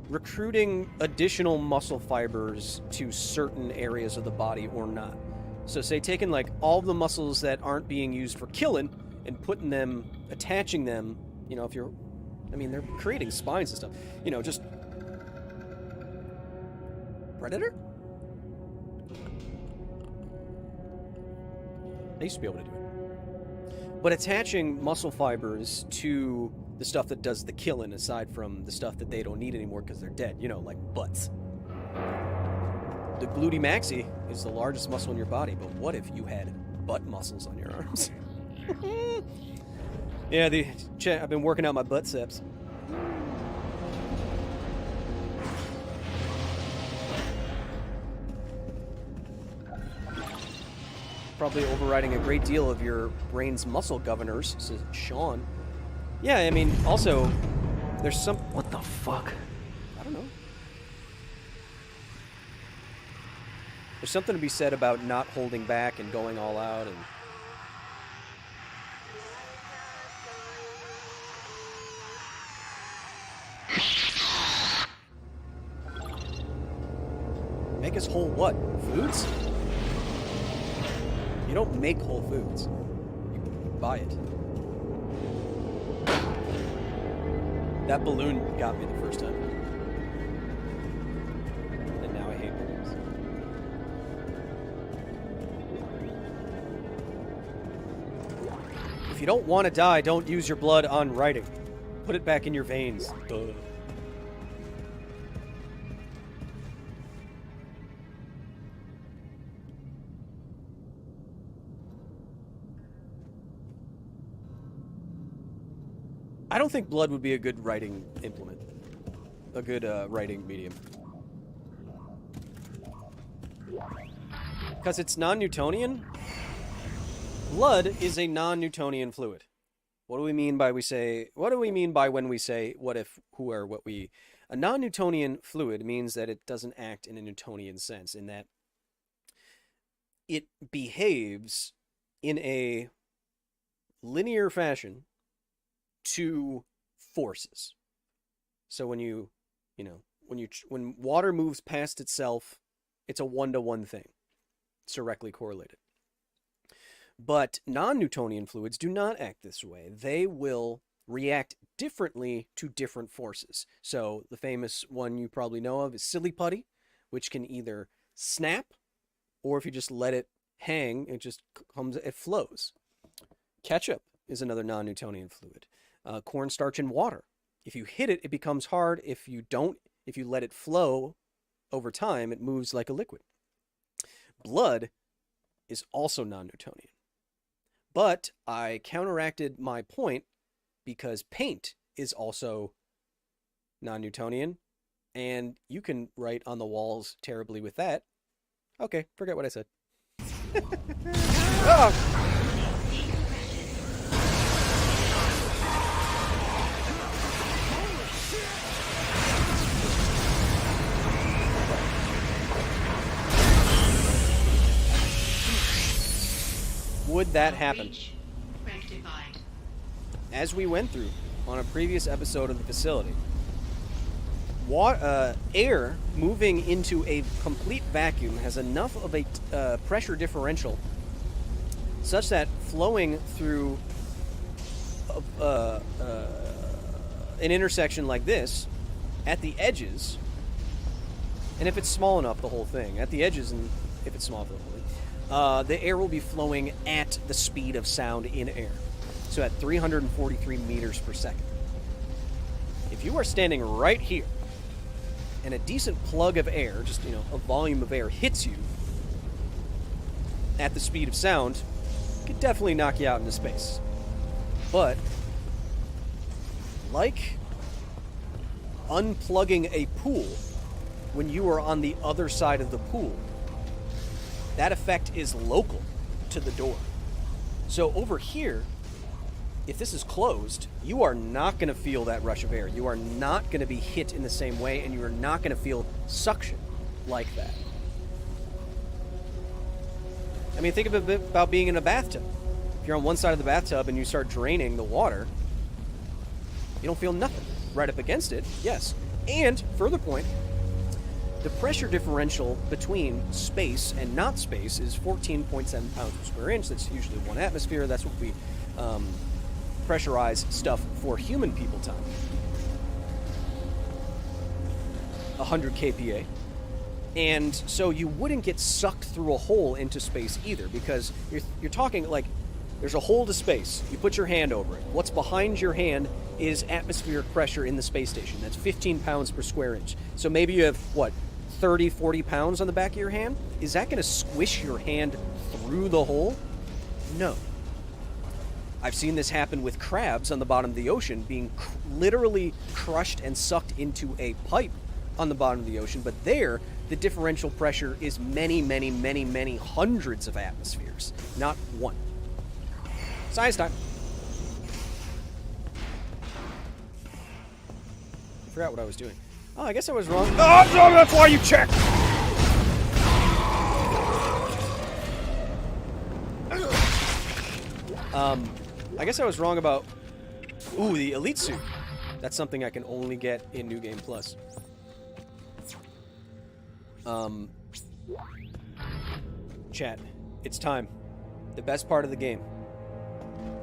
Recruiting additional muscle fibers to certain areas of the body or not. So say taking like all the muscles that aren't being used for killing and putting them, attaching them, you know, if you're, I mean, they're creating spines and stuff, you know, just Predator? I used to be able to do it. But attaching muscle fibers to the stuff that does the killing, aside from the stuff that they don't need anymore because they're dead, you know, like butts. The gluteus maxi is the largest muscle in your body, but what if you had butt muscles on your arms? Yeah, I've been working out my butt seps. Probably overriding a great deal of your brain's muscle governors, says Sean. Yeah, I mean, also, there's some... What the fuck? I don't know. There's something to be said about not holding back and going all out and... Make us whole what? Foods? You don't make whole foods. You buy it. That balloon got me the first time. And now I hate balloons. If you don't want to die, don't use your blood on writing. Put it back in your veins. Duh. I don't think blood would be a good writing implement. A good writing medium. Because it's non-Newtonian. Blood is a non-Newtonian fluid. What do we mean by when we say what if, who, or what we... A non-Newtonian fluid means that it doesn't act in a Newtonian sense, in that it behaves in a linear fashion to forces. So when when water moves past itself, it's a one-to-one thing. It's directly correlated. But non-Newtonian fluids do not act this way. They will react differently to different forces. So the famous one you probably know of is silly putty, which can either snap, or if you just let it hang, it flows. Ketchup is another non-Newtonian fluid. Cornstarch in water. If you hit it, it becomes hard. If you let it flow over time, it moves like a liquid. Blood is also non-Newtonian. But I counteracted my point because paint is also non-Newtonian, and you can write on the walls terribly with that. Okay, forget what I said. Oh! Would that happen? As we went through on a previous episode of the facility, air moving into a complete vacuum has enough of a pressure differential such that flowing through an intersection like this, at the edges, and if it's small enough, the whole thing, at the edges, and if it's small enough, the whole thing, the air will be flowing at the speed of sound in air. So at 343 meters per second. If you are standing right here, and a decent plug of air, just, a volume of air hits you at the speed of sound, it could definitely knock you out into space. But, like unplugging a pool when you are on the other side of the pool, that effect is local to the door. So over here, if this is closed, you are not going to feel that rush of air. You are not going to be hit in the same way, and you are not going to feel suction like that. I mean, think of it about being in a bathtub. If you're on one side of the bathtub and you start draining the water, you don't feel nothing. Right up against it, yes. And, further point, the pressure differential between space and not space is 14.7 pounds per square inch. That's usually 1 atmosphere. That's what we pressurize stuff for human people time. 100 kPa. And so you wouldn't get sucked through a hole into space either, because you're talking like there's a hole to space. You put your hand over it. What's behind your hand is atmospheric pressure in the space station. That's 15 pounds per square inch. So maybe you have, 30, 40 pounds on the back of your hand? Is that going to squish your hand through the hole? No. I've seen this happen with crabs on the bottom of the ocean being literally crushed and sucked into a pipe on the bottom of the ocean, but there, the differential pressure is many, many, many, many hundreds of atmospheres, not one. Science time. I forgot what I was doing. Oh, I guess I was wrong. Oh, that's why you check! I guess I was wrong about... Ooh, the Elite Suit. That's something I can only get in New Game Plus. Chat, it's time. The best part of the game.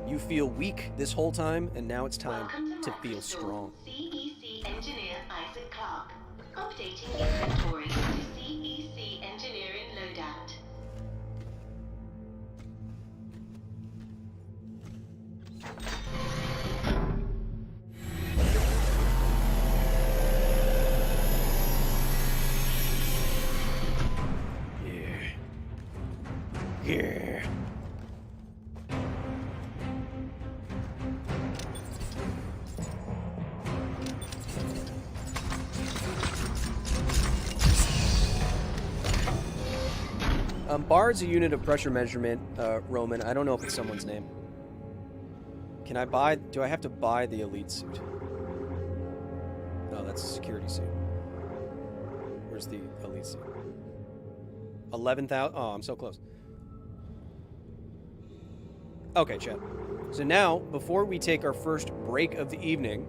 You feel weak this whole time, and now it's time to feel strong. CEC engineer Isaac Clarke. Updating inventory to CEC engineering loadout. Yeah. Bar is a unit of pressure measurement, Roman. I don't know if it's someone's name. Can I buy... Do I have to buy the elite suit? No, that's a security suit. Where's the elite suit? 11,000... Oh, I'm so close. Okay, chat. So now, before we take our first break of the evening,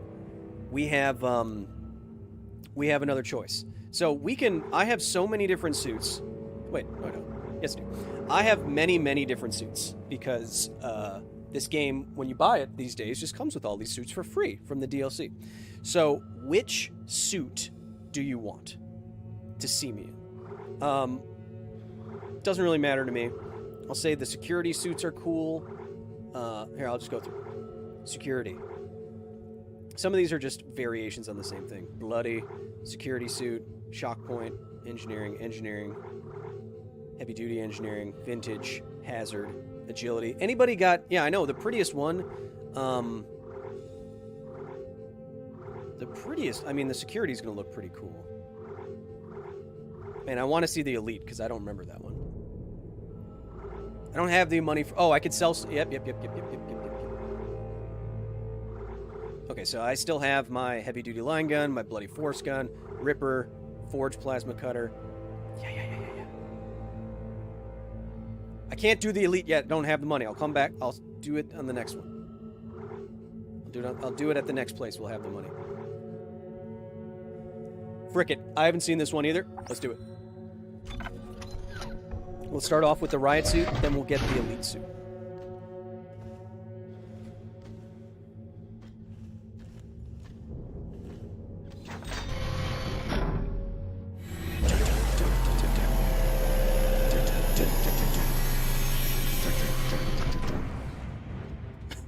we have another choice. So we can... I have so many different suits. Wait, no, I don't. Yes, I do. I have many, many different suits because this game, when you buy it these days, just comes with all these suits for free from the DLC. So, which suit do you want to see me in? Doesn't really matter to me. I'll say the security suits are cool. Here, I'll just go through. Security. Some of these are just variations on the same thing. Bloody, security suit, shock point, engineering, heavy duty engineering, vintage, hazard, agility. Anybody got... Yeah, I know, the prettiest one... the prettiest... I mean, the security's gonna look pretty cool. Man, I want to see the elite, because I don't remember that one. I don't have the money for... Oh, I could sell... Yep. Okay, so I still have my heavy duty line gun, my bloody force gun, Ripper, forge plasma cutter. Yeah. I can't do the elite yet. Don't have the money. I'll come back. I'll do it on the next one. I'll do it at the next place. We'll have the money. Frick it. I haven't seen this one either. Let's do it. We'll start off with the Riot suit, then we'll get the elite suit.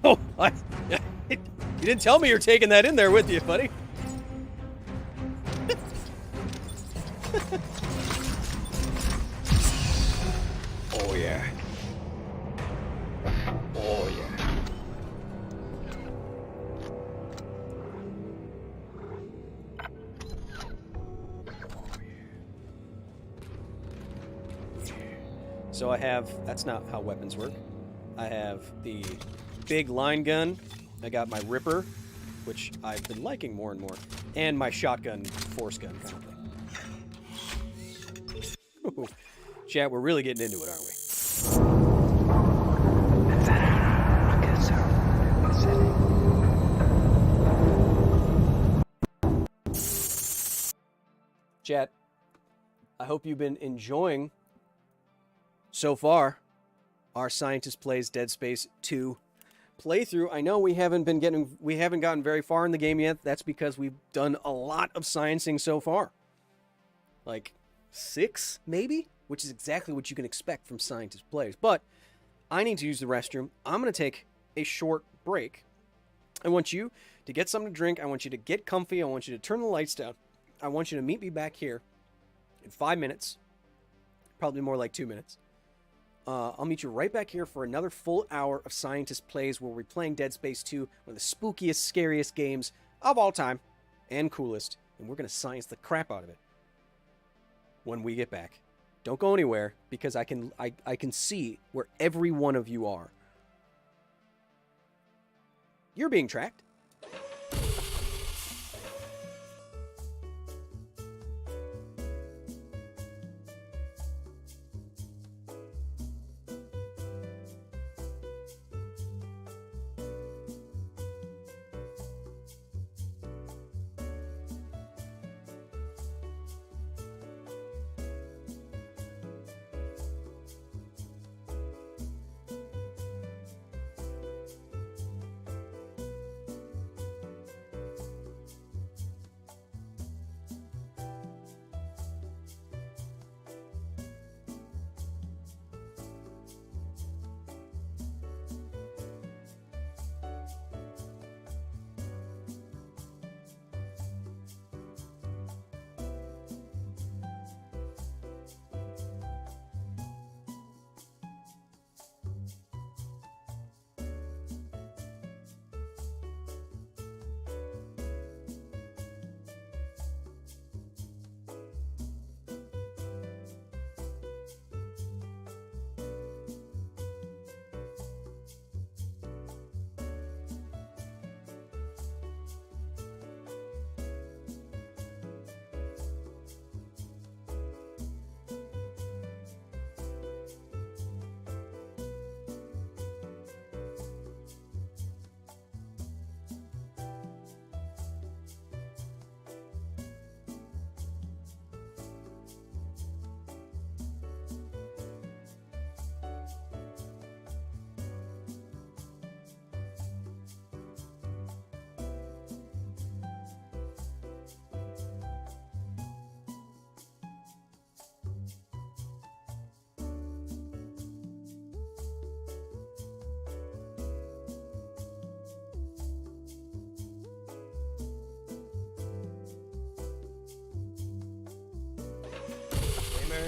Oh, you didn't tell me you're taking that in there with you, buddy. Oh, yeah. Oh, yeah. So I have... That's not how weapons work. I have the... big line gun. I got my Ripper, which I've been liking more and more, and my shotgun, force gun kind of thing. Ooh. Chat, we're really getting into it, aren't we? Chat, I hope you've been enjoying so far our Scientist Plays Dead Space 2 playthrough. I know we haven't gotten very far in the game yet. That's because we've done a lot of sciencing so far. Like 6, maybe? Which is exactly what you can expect from Scientist Plays. But I need to use the restroom. I'm going to take a short break. I want you to get something to drink. I want you to get comfy. I want you to turn the lights down. I want you to meet me back here in 5 minutes. Probably more like 2 minutes. I'll meet you right back here for another full hour of Scientist Plays where we're playing Dead Space 2, one of the spookiest, scariest games of all time, and coolest, and we're going to science the crap out of it when we get back. Don't go anywhere, because I can see where every one of you are. You're being tracked.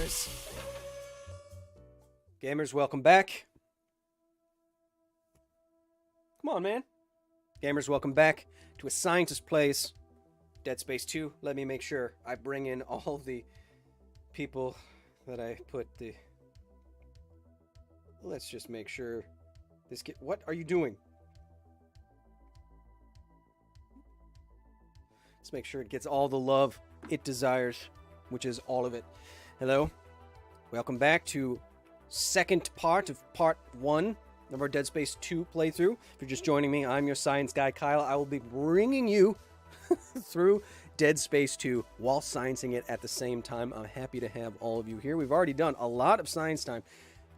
gamers. Gamers, welcome back. Come on, man. Gamers, welcome back to A Scientist Plays Dead Space 2. Let me make sure I bring in all the people that I put the... Let's just make sure this get... What are you doing? Let's make sure it gets all the love it desires, which is all of it. Hello. Welcome back to second part of part 1 of our Dead Space 2 playthrough. If you're just joining me, I'm your science guy, Kyle. I will be bringing you through Dead Space 2 while sciencing it at the same time. I'm happy to have all of you here. We've already done a lot of science time.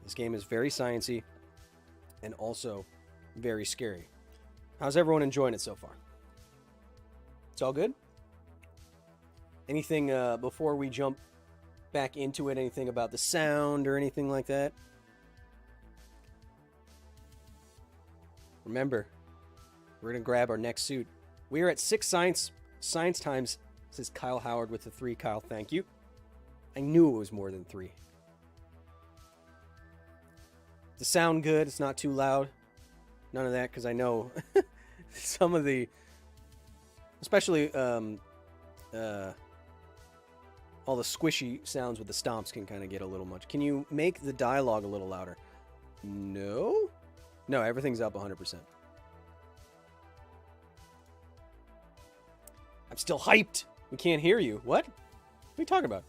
This game is very sciencey and also very scary. How's everyone enjoying it so far? It's all good? Anything before we jump back into it? Anything about the sound or anything like that? Remember, we're going to grab our next suit. We are at 6 science times, says Kyle Howard with the 3. Kyle, thank you. I knew it was more than 3. Does it sound good? It's not too loud? None of that, because I know some of the... Especially all the squishy sounds with the stomps can kind of get a little much. Can you make the dialogue a little louder? No? No, everything's up 100%. I'm still hyped. We can't hear you. What? What are you talking about?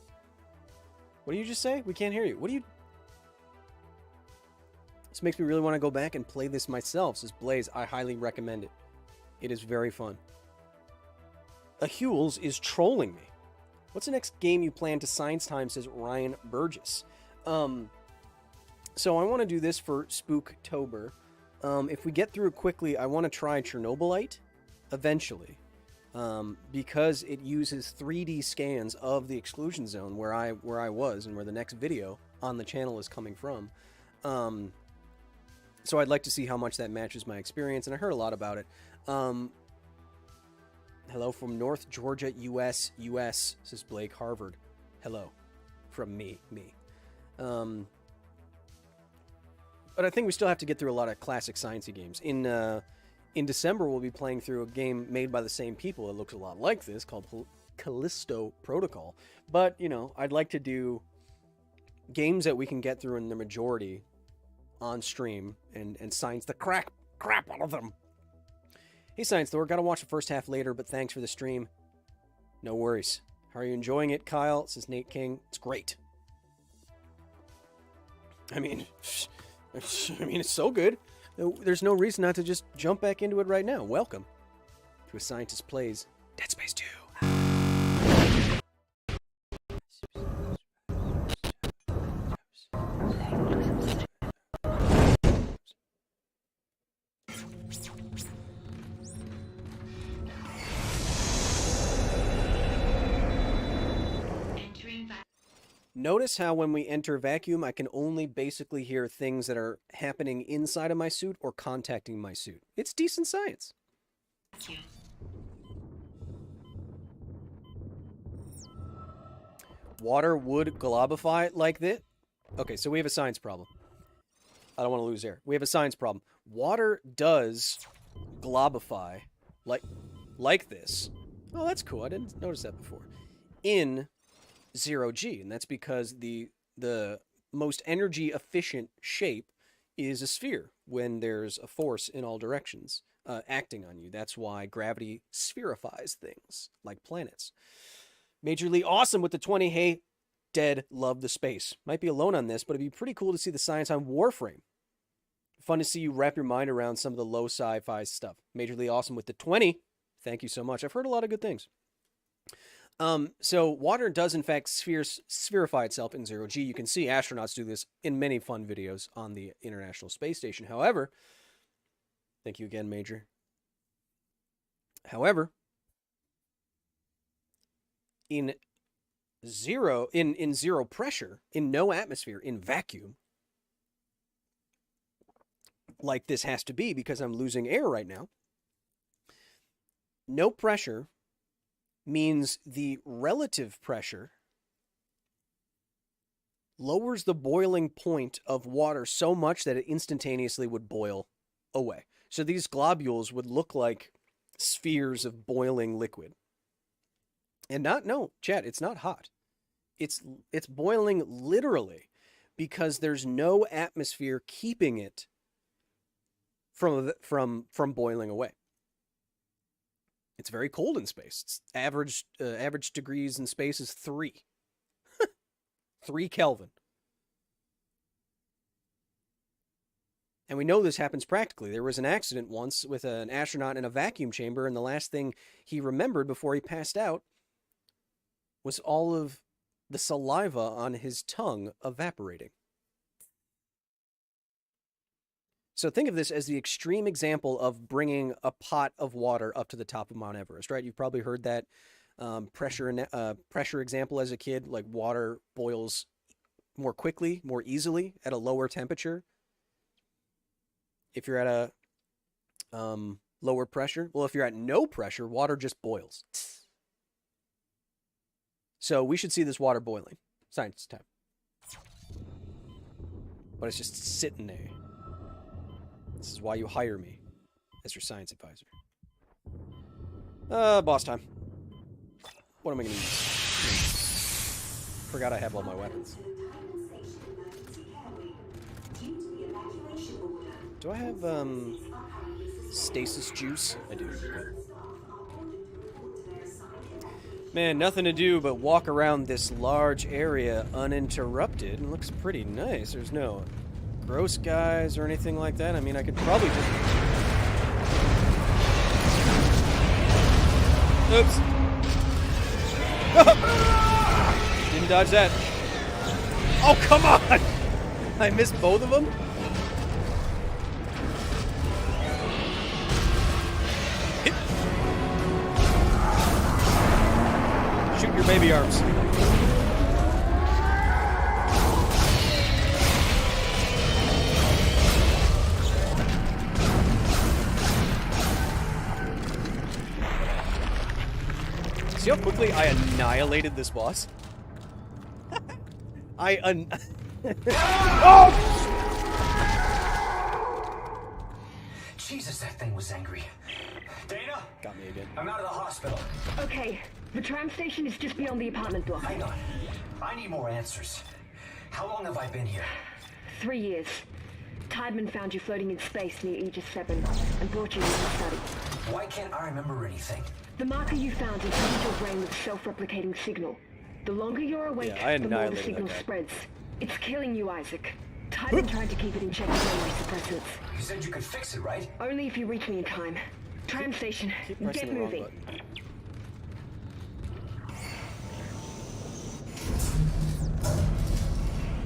What did you just say? We can't hear you. What do you... This makes me really want to go back and play this myself, says Blaze. I highly recommend it. It is very fun. Ahules is trolling me. What's the next game you plan to science time, says Ryan Burgess. So I want to do this for Spooktober. If we get through it quickly, I want to try Chernobylite eventually. Because it uses 3D scans of the exclusion zone where I was and where the next video on the channel is coming from. So I'd like to see how much that matches my experience, and I heard a lot about it. Hello from North Georgia, US, says Blake Harvard. Hello. From me. But I think we still have to get through a lot of classic sciencey games. In December, we'll be playing through a game made by the same people. It looks a lot like this, called Callisto Protocol. But, you know, I'd like to do games that we can get through in the majority on stream and science the crap out of them. Hey, Science Thor, gotta watch the first half later, but thanks for the stream. No worries. How are you enjoying it, Kyle? Says Nate King. It's great. I mean, it's so good. There's no reason not to just jump back into it right now. Welcome to A Scientist Plays Dead Space 2. Notice how when we enter vacuum, I can only basically hear things that are happening inside of my suit or contacting my suit. It's decent science. Water would globify like this? Okay, so we have a science problem. I don't want to lose air. We have a science problem. Water does globify like this. Oh, that's cool. I didn't notice that before. In 0G, and that's because the most energy efficient shape is a sphere when there's a force in all directions acting on you. That's why gravity spherifies things like planets. Majorly awesome with the 20. Hey, Dead, love the space. Might be alone on this, but it'd be pretty cool to see the science on Warframe. Fun to see you wrap your mind around some of the low sci-fi stuff. Majorly awesome with the 20. Thank you so much. I've heard a lot of good things. So water does in fact spherify itself in 0G. You can see astronauts do this in many fun videos on the International Space Station. However, thank you again, Major. However, in zero pressure, in no atmosphere, in vacuum, like this has to be because I'm losing air right now, no pressure means the relative pressure lowers the boiling point of water so much that it instantaneously would boil away. So these globules would look like spheres of boiling liquid. And no, Chad, it's not hot. It's boiling literally because there's no atmosphere keeping it from boiling away. It's very cold in space. It's average degrees in space is 3. 3 Kelvin. And we know this happens practically. There was an accident once with an astronaut in a vacuum chamber, and the last thing he remembered before he passed out was all of the saliva on his tongue evaporating. So think of this as the extreme example of bringing a pot of water up to the top of Mount Everest, right? You've probably heard that pressure example as a kid, like water boils more quickly, more easily at a lower temperature. If you're at a lower pressure, well, if you're at no pressure, water just boils. So we should see this water boiling. Science time. But it's just sitting there. This is why you hire me as your science advisor. Boss time. What am I going to use? Forgot I have all my weapons. Do I have, stasis juice? I do. Man, nothing to do but walk around this large area uninterrupted. It looks pretty nice. There's no gross guys or anything like that. I mean, I could probably just... Oops. Didn't dodge that. Oh, come on! I missed both of them? Shoot your baby arms. See how quickly I annihilated this boss? Oh! Jesus, that thing was angry. Dana? Got me again. I'm out of the hospital. Okay, the tram station is just beyond the apartment block. Hang on. I need more answers. How long have I been here? 3 years. Tideman found you floating in space near Aegis 7 and brought you here to study. Why can't I remember anything? The marker you found infused your brain with self-replicating signal. The longer you're awake, the more the signal spreads. It's killing you, Isaac. Tideman tried to keep it in check with memory suppressants. You said you could fix it, right? Only if you reach me in time. Tram station, get moving.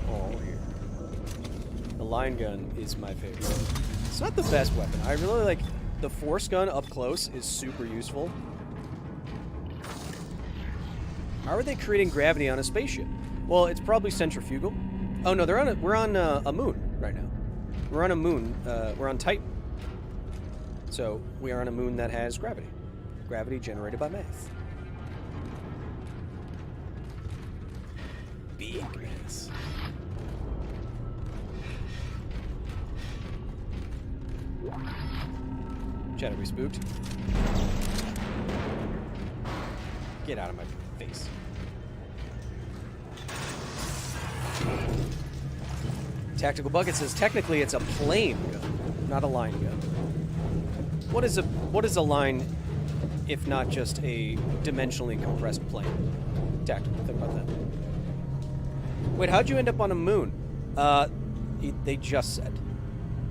Oh, here. The line gun is my favorite. It's not the best weapon. I really like the force gun up close is super useful. How are they creating gravity on a spaceship? Well, it's probably centrifugal. Oh no, we're on a moon right now. We're on a moon. We're on Titan. So we are on a moon that has gravity. Gravity generated by math. Big mass. Chad, are we spooked? Get out of my face. Tactical Bucket says technically it's a plane gun, not a line gun. What is a line if not just a dimensionally compressed plane? Tactical, think about that. Wait, how'd you end up on a moon? They just said.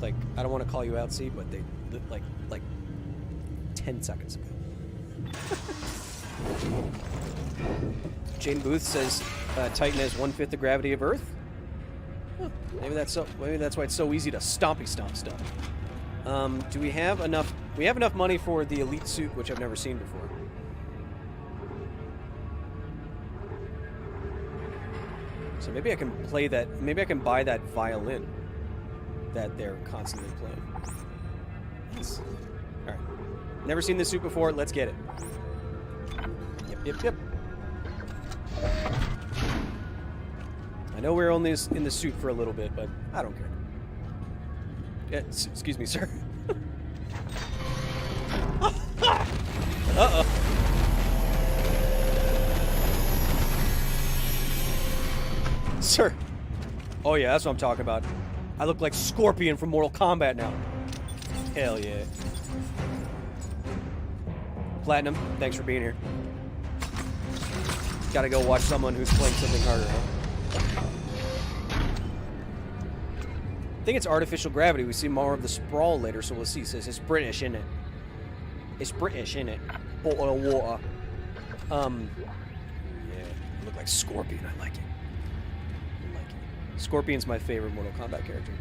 Like, I don't want to call you out, C, but they like 10 seconds ago. Jane Booth says Titan has 1/5 the gravity of Earth. Huh, maybe that's why it's so easy to stompy stomp stuff. Do we have enough? We have enough money for the elite suit, which I've never seen before. So maybe I can play that. Maybe I can buy that violin that they're constantly playing. Nice. All right. Never seen this suit before. Let's get it. Yep. I know we're only in the suit for a little bit, but I don't care. Yeah, excuse me, sir. Uh-oh. Sir. Oh yeah, that's what I'm talking about. I look like Scorpion from Mortal Kombat now. Hell yeah. Platinum, thanks for being here. Gotta go watch someone who's playing something harder, huh? I think it's artificial gravity. We see more of the sprawl later, so we'll see. It says it's British, isn't it? It's British, isn't it? Bottle of water. Yeah. You look like Scorpion. I like it. I like it. Scorpion's my favorite Mortal Kombat character.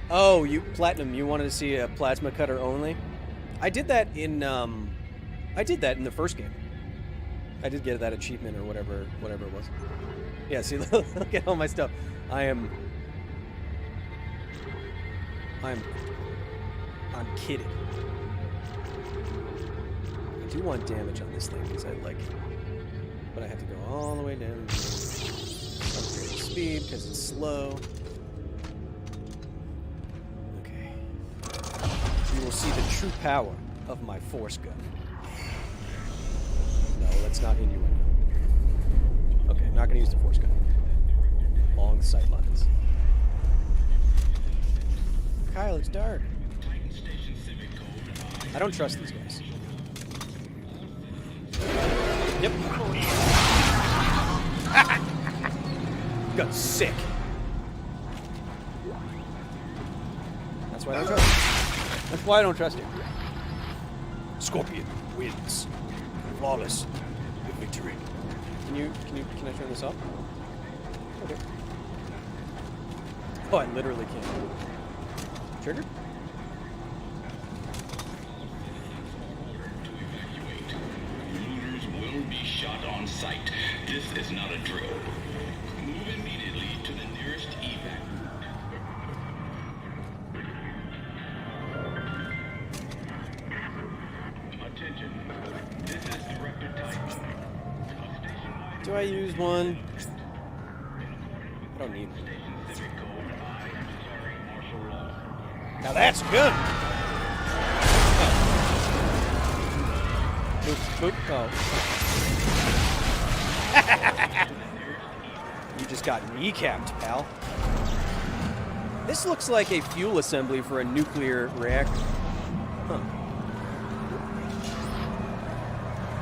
Oh, Platinum, you wanted to see a plasma cutter only? I did that in the first game. I did get that achievement or whatever it was. Yeah, see, look at all my stuff. I'm kidding. I do want damage on this thing because I like it. But I have to go all the way down. Upgrade speed because it's slow. Okay. You will see the true power of my force gun. No, that's not innuendo. Okay, not gonna use the force gun. Long sight lines. Kyle, it's dark. I don't trust these guys. Yep. Got sick. That's why I don't trust him. That's why I don't trust him. Scorpion wins. Flawless victory. Can I turn this off? Okay. Oh, I literally can't. Trigger? Looters will be shot on sight. This is not a drill. Move immediately to the nearest evac route. Attention. This is Director Titan. Do I use one? I don't need one. Now that's good! Boop, boop, oh. You just got kneecapped, pal. This looks like a fuel assembly for a nuclear reactor. Huh.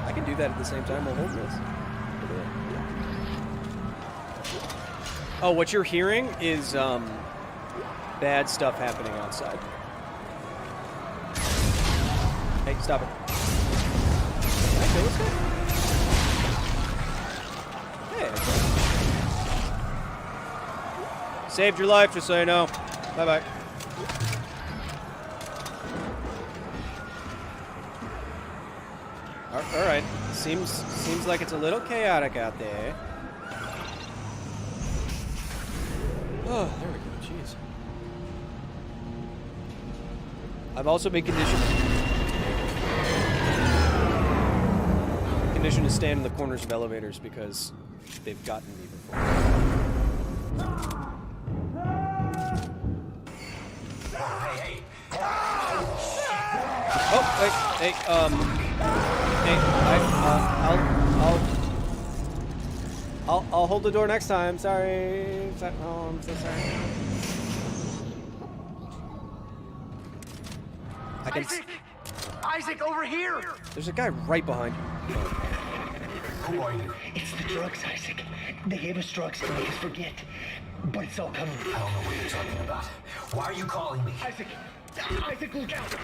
I can do that at the same time while holding this. Oh, what you're hearing is, bad stuff happening outside. Hey, stop it. Can I kill this guy? Hey. Saved your life, just so you know. Bye-bye. Alright. Seems like it's a little chaotic out there. Oh, there we go. Jeez. I've also been conditioned to stand in the corners of elevators because they've gotten me before. Oh, hey, I'll hold the door next time. Sorry. Oh, I'm so sorry. Isaac, over here! There's a guy right behind you. Who are you? It's the drugs, Isaac. They gave us drugs to make us forget. But it's all coming. I don't know what you're talking about. Why are you calling me? Isaac, look out!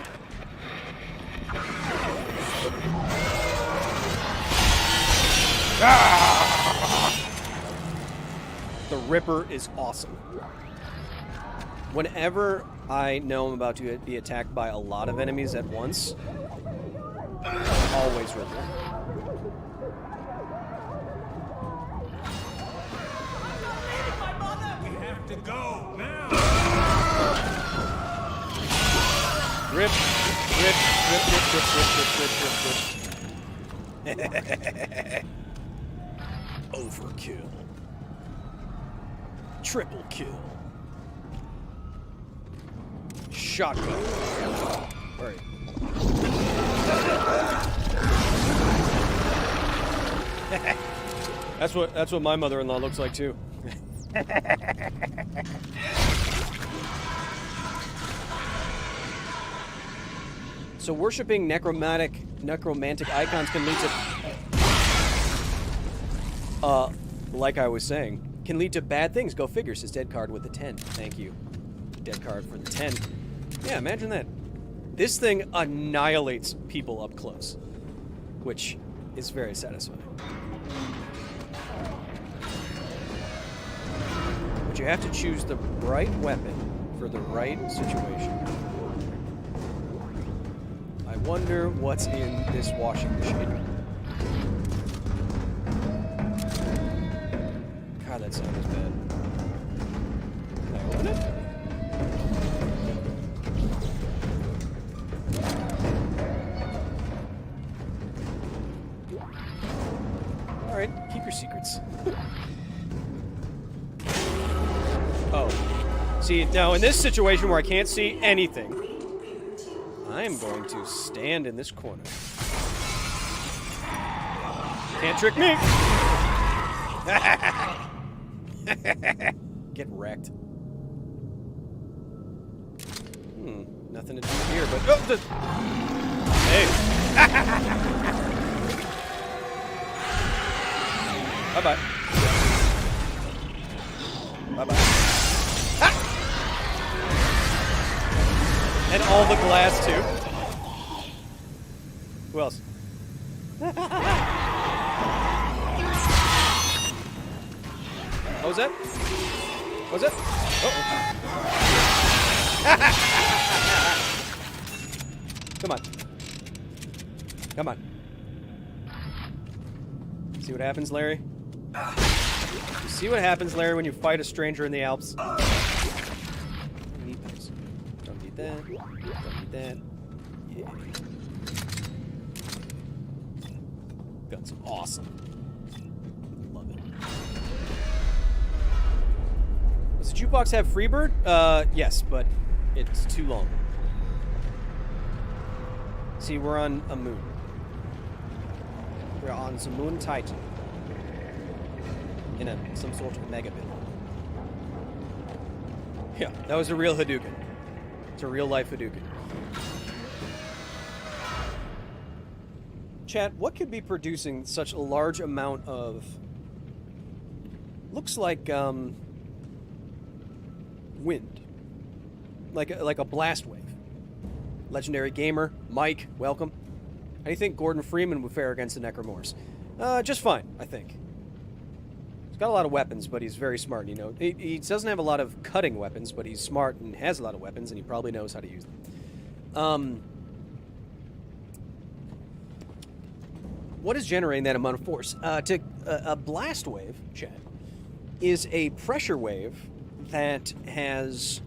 The Ripper is awesome. Whenever I know I'm about to be attacked by a lot of enemies at once, always Ripper. We have to go now! Rip. Overkill. Triple kill. Shotgun. Where are you? That's what my mother-in-law looks like too. So worshipping necromantic icons can lead to like I was saying, can lead to bad things. Go figure, says Dead Card with the 10. Thank you. Dead Card for the 10. Yeah, imagine that. This thing annihilates people up close, which is very satisfying. But you have to choose the right weapon for the right situation. I wonder what's in this washing machine. God, that sound is bad. Can I open it? Alright, keep your secrets. Oh. See, now in this situation where I can't see anything, I'm going to stand in this corner. Can't trick me! Get wrecked. Nothing to do here, but... Oh, hey! Bye-bye. Bye-bye. Ah! And all the glass, too. Who else? What was that? What was that? Come on. Come on. See what happens, Larry? You see what happens, Larry, when you fight a stranger in the Alps? Don't need those. Don't need that. Don't need that. Yeah. Gun's awesome. Love it. Does the jukebox have Freebird? Yes, but it's too long. See, we're on a moon. We're on the moon Titan. In some sort of megabit. Yeah, that was a real Hadouken. It's a real-life Hadouken. Chat, what could be producing such a large amount of... Looks like, wind. Like a blast wave. Legendary Gamer, Mike, welcome. How do you think Gordon Freeman would fare against the Necromorphs? Just fine, I think. He's got a lot of weapons, but he's very smart, you know. He doesn't have a lot of cutting weapons, but he's smart and has a lot of weapons, and he probably knows how to use them. What is generating that amount of force? A blast wave, Chad, is a pressure wave that has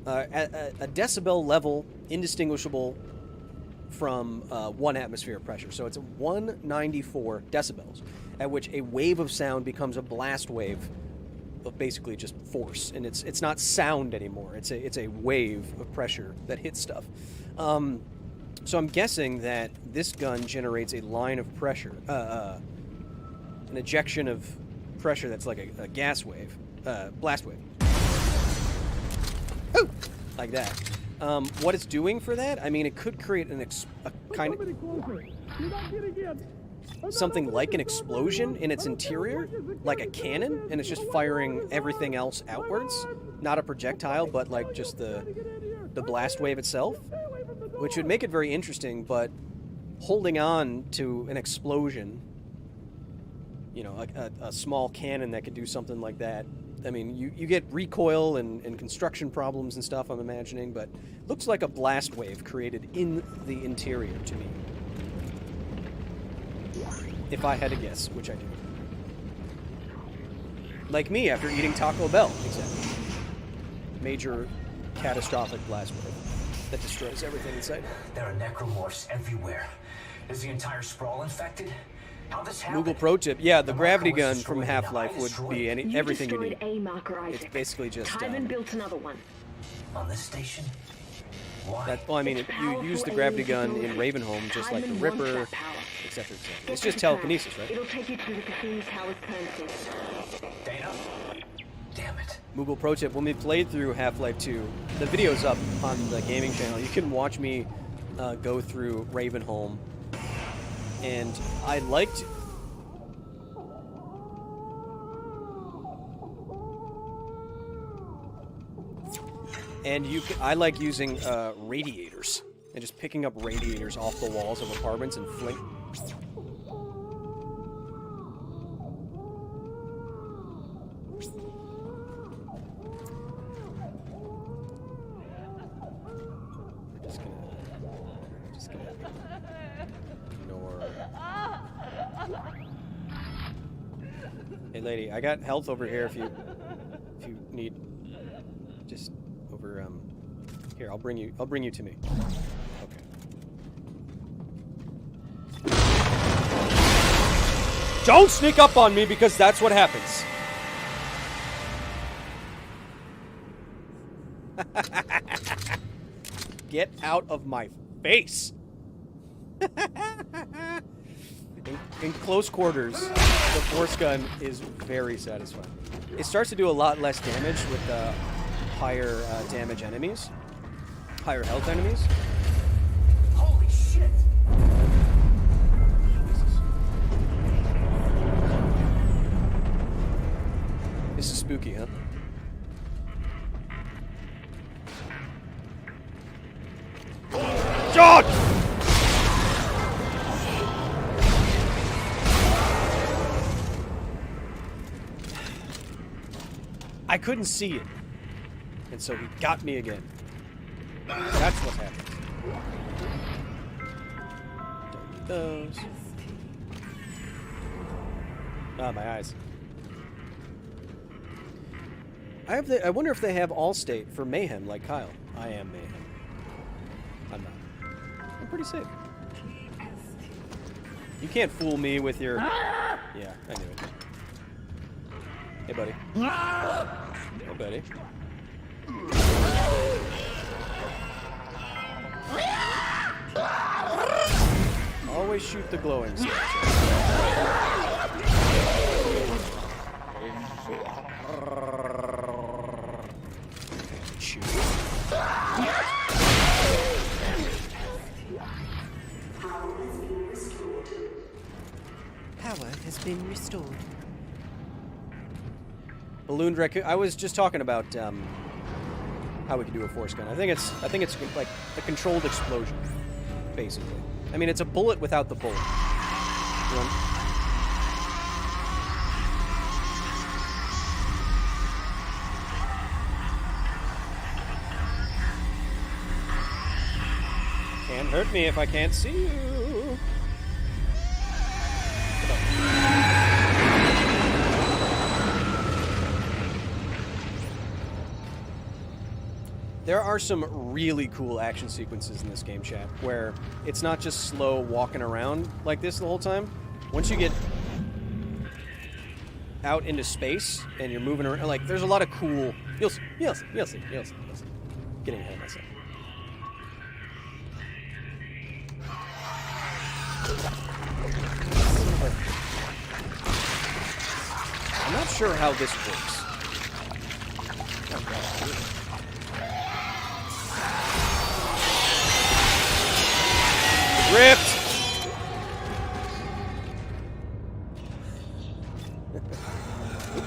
a decibel level indistinguishable from 1 atmosphere of pressure. So it's 194 decibels, at which a wave of sound becomes a blast wave of basically just force, and it's not sound anymore. It's a wave of pressure that hits stuff. So I'm guessing that this gun generates a line of pressure, an ejection of pressure that's like a gas wave, blast wave. Ooh! Like that. What it's doing for that, I mean, it could create a kind of something like an explosion in its interior, like a cannon, and it's just firing everything else outwards. Not a projectile, but like just the blast wave itself, which would make it very interesting, but holding on to an explosion, you know, a small cannon that could do something like that. I mean, you get recoil and construction problems and stuff, I'm imagining, but looks like a blast wave created in the interior to me. If I had to guess, which I do. Like me after eating Taco Bell, exactly. Major catastrophic blast wave that destroys everything inside. There are necromorphs everywhere. Is the entire sprawl infected? Moogle pro tip. Yeah, the gravity gun from Half-Life would be everything you need. A marker, Isaac. It's basically just... Tyman built another one. On this station? Well, I mean, you use the gravity gun in Ravenholm just like the Ripper, etc. It's just telekinesis, right? It'll take you to the Cathedral Tower's premises. Dana? Damn it. Moogle pro tip, when we played through Half-Life 2, the video's up on the gaming channel. You can watch me go through Ravenholm. And I liked... And I like using radiators and just picking up radiators off the walls of apartments and fling. Just gonna ignore. Hey, lady, I got health over here if you need. Just. Here, I'll bring you to me. Okay. Don't sneak up on me because that's what happens. Get out of my face. In close quarters, the force gun is very satisfying. It starts to do a lot less damage with the higher damage enemies, higher health enemies. Holy shit! This is spooky, huh? John! I couldn't see it. And so he got me again. That's what happened. Don't need those. Ah, my eyes. I wonder if they have Allstate for Mayhem like Kyle. I am Mayhem. I'm not. I'm pretty safe. You can't fool me with your... Yeah, I knew it. Hey, buddy. Hey, buddy. Always shoot the glowing stuff. Shoot. Power has been restored. Balloon raccoon. I was just talking about how we can do a force gun. I think it's like a controlled explosion, basically. I mean, it's a bullet without the bullet. You know? Can't hurt me if I can't see you. There are some really cool action sequences in this game, chat, where it's not just slow walking around like this the whole time. Once you get out into space and you're moving around, like, there's a lot of cool... You'll see. Getting ahead of myself. I'm not sure how this works. Oh, God. Ripped!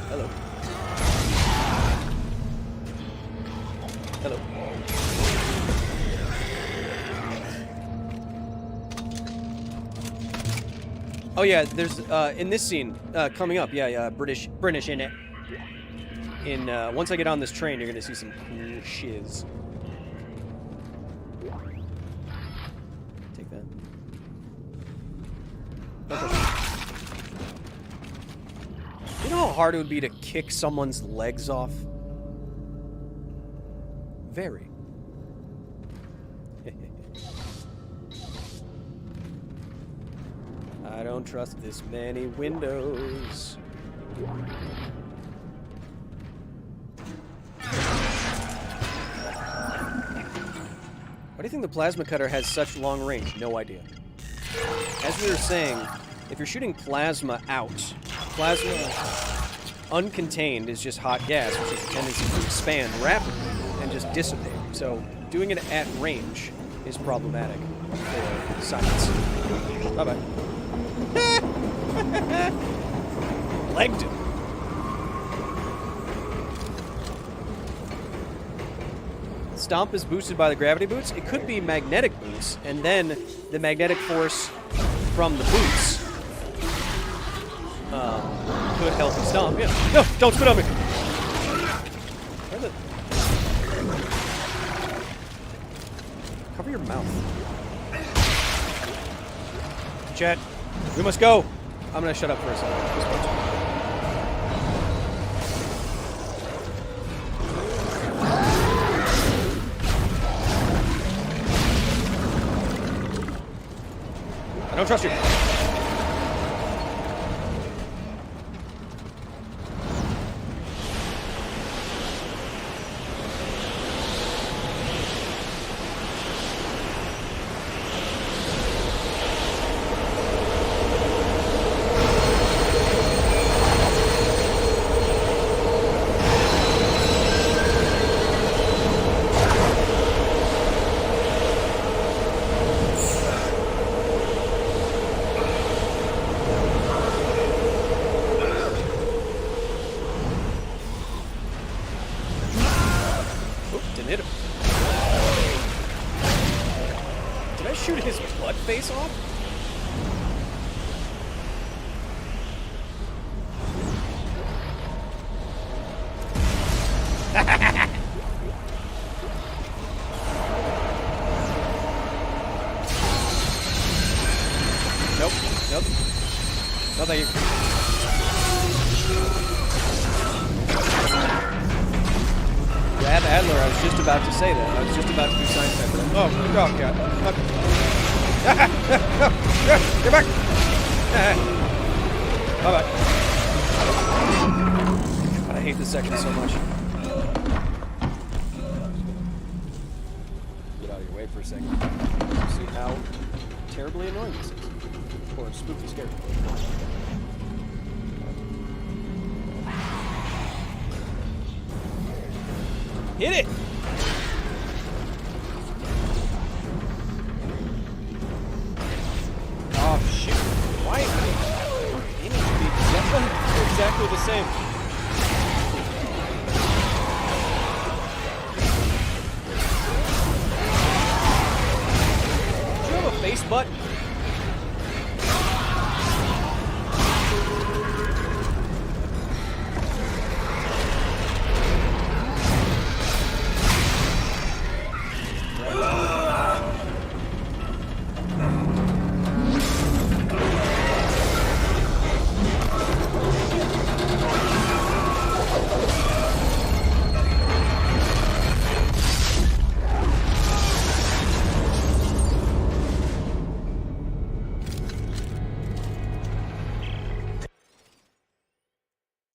Hello. Hello. Oh yeah, there's in this scene coming up, British in it. Once I get on this train, you're gonna see some cool shiz. Take that. Okay. You know how hard it would be to kick someone's legs off? Very. I don't don't trust this many windows. Why do you think the plasma cutter has such long range? No idea. As we were saying, if you're shooting plasma out, plasma uncontained is just hot gas, which has a tendency to expand rapidly and just dissipate. So doing it at range is problematic for science. Bye-bye. Legged him. Stomp is boosted by the gravity boots. It could be magnetic boots, and then the magnetic force from the boots could help him stomp. Yeah. No, don't spit on me. Cover your mouth. Chat, we must go. I'm gonna shut up for a second. I don't trust you. Face off? Nope. Nope. No, thank you. Adler, I was just about to say that. I was just about to do science type. Oh, God. Get back! Bye-bye. God, I hate this section so much. Get out of your way for a second. See how terribly annoying this is. Or spooky scary. Hit it! Oh, shoot. Why? He needs to be exactly the same. Do you have a face butt?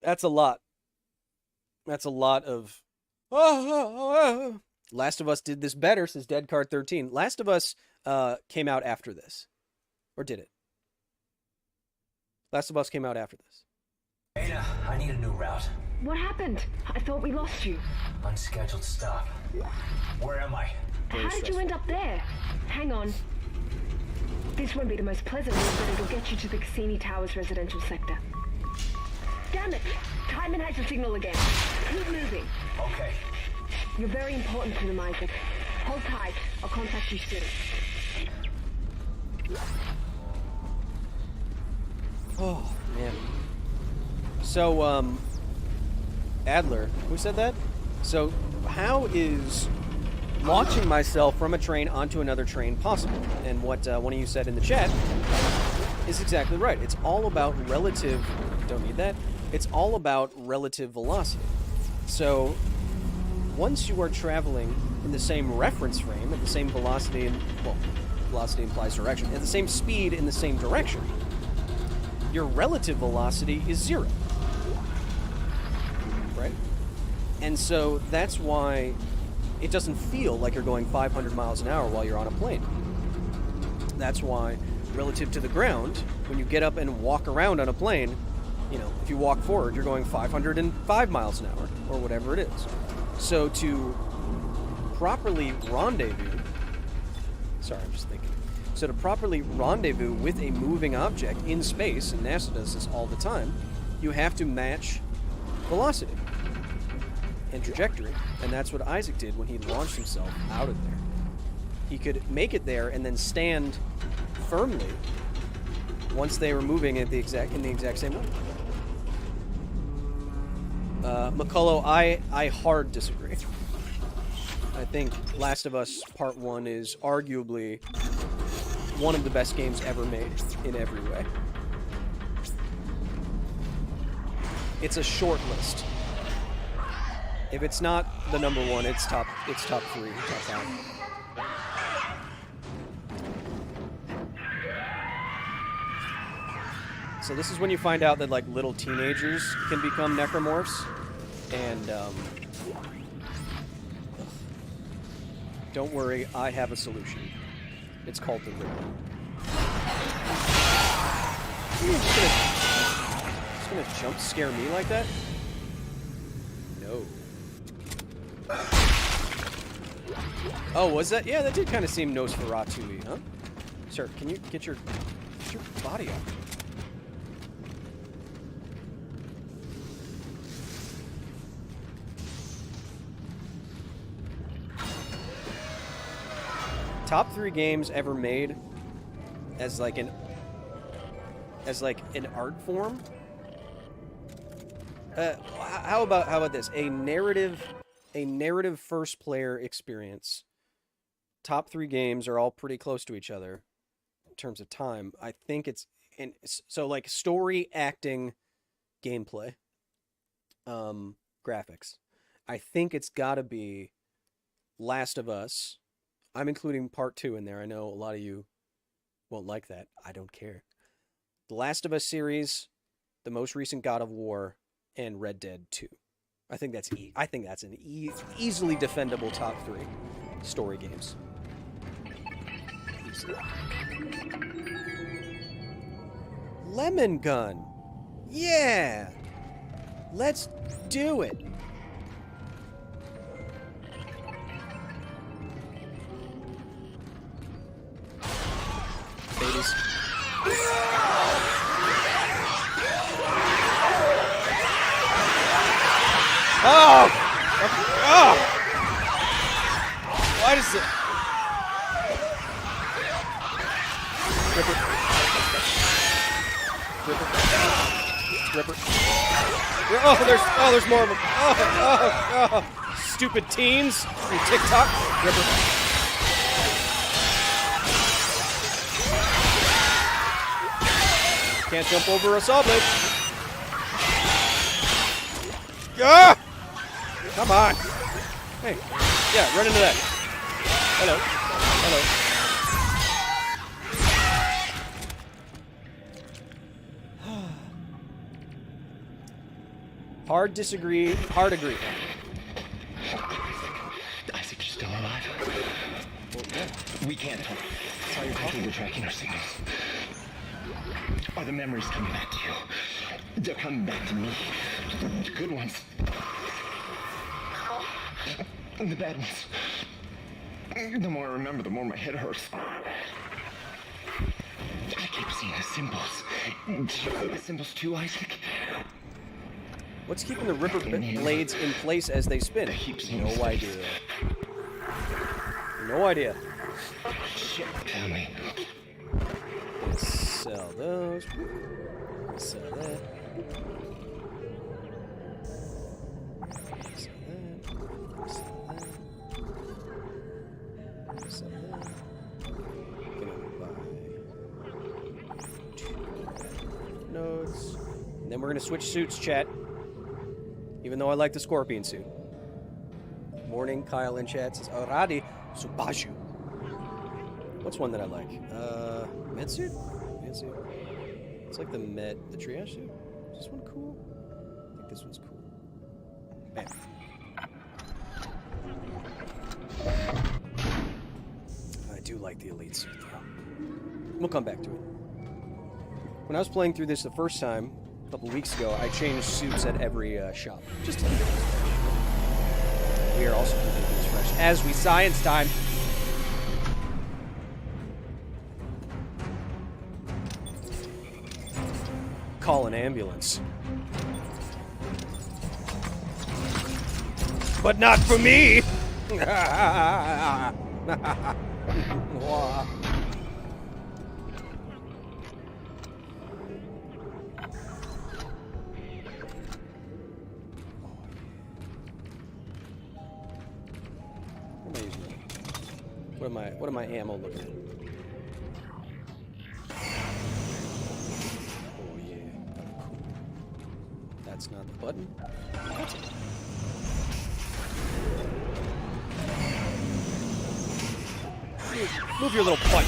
That's a lot. That's a lot of... Last of Us did this better, says Dead Card 13. Last of Us came out after this. Or did it? Last of Us came out after this. Ada, I need a new route. What happened? I thought we lost you. Unscheduled stop. Where am I? How did you end up there? Hang on. This won't be the most pleasant route, but it'll get you to the Cassini Towers residential sector. Damn it! Timon has the signal again. Keep moving. Okay. You're very important to them, Isaac. Hold tight. I'll contact you soon. Oh, man. So, Adler, who said that? So, how is launching myself from a train onto another train possible? And what one of you said in the chat is exactly right. It's all about relative... Don't need that. It's all about relative velocity. So, once you are traveling in the same reference frame, at the same velocity, and, well, velocity implies direction, at the same speed in the same direction, your relative velocity is 0. Right? And so that's why it doesn't feel like you're going 500 miles an hour while you're on a plane. That's why, relative to the ground, when you get up and walk around on a plane, you know, if you walk forward, you're going 505 miles an hour, or whatever it is. So to properly rendezvous, sorry, I'm just thinking. So to properly rendezvous with a moving object in space, and NASA does this all the time, you have to match velocity and trajectory, and that's what Isaac did when he launched himself out of there. He could make it there and then stand firmly once they were moving at the exact same way. McCullough, I hard disagree. I think Last of Us Part 1 is arguably one of the best games ever made in every way. It's a short list. If it's not the number one, it's top 3, top 5. So this is when you find out that like little teenagers can become necromorphs, and don't worry, I have a solution. It's called the Ripper. Just gonna jump scare me like that? No. Oh, was that? Yeah, that did kind of seem Nosferatu-y, huh? Sir, can you get your body up? Top 3 games ever made as like an art form. How about this? A narrative first player experience. Top 3 games are all pretty close to each other in terms of time. I think it's so like story, acting, gameplay, graphics. I think it's got to be Last of Us. I'm including Part 2 in there. I know a lot of you won't like that. I don't care. The Last of Us series, the most recent God of War, and Red Dead 2. I think that's an easily defendable top 3 story games. Easily. Lemon Gun. Yeah. Let's do it. Babies. Oh! Oh! Why does it? Ripper. Ripper. Oh, there's more of them. Oh. Stupid teens from TikTok. Ripper. Can't jump over a saw blade. Ah! Come on. Hey. Yeah, run into that. Hello. Hard disagree, hard agree. Isaac, you're still alive? Well, yeah. We can't talk. That's how you're talking. They're tracking our signals. Are the memories coming back to you? They're coming back to me. The good ones. And the bad ones. The more I remember, the more my head hurts. I keep seeing the symbols. Do you know the symbols too, Isaac? What's keeping the Ripper blades in place as they spin? No idea. No idea. Shit, tell me. Let's sell those. Sell that. Sell that. Sell that. Sell that. Gonna buy 2 nodes. And then we're gonna switch suits, chat. Even though I like the scorpion suit. Morning, Kyle in chat says, Aradi Subaju. What's one that I like? Medsuit? Medsuit. It's like the triage suit. Is this one cool? I think this one's cool. Bam. I do like the elite suit, though. We'll come back to it. When I was playing through this the first time, a couple weeks ago, I changed suits at every shop. Just to keep it fresh. We are also keeping things fresh. As we science time. Call an ambulance. But not for me! What am I ammo looking at? Oh yeah. Cool. That's not the button. That's it. Move your little butt.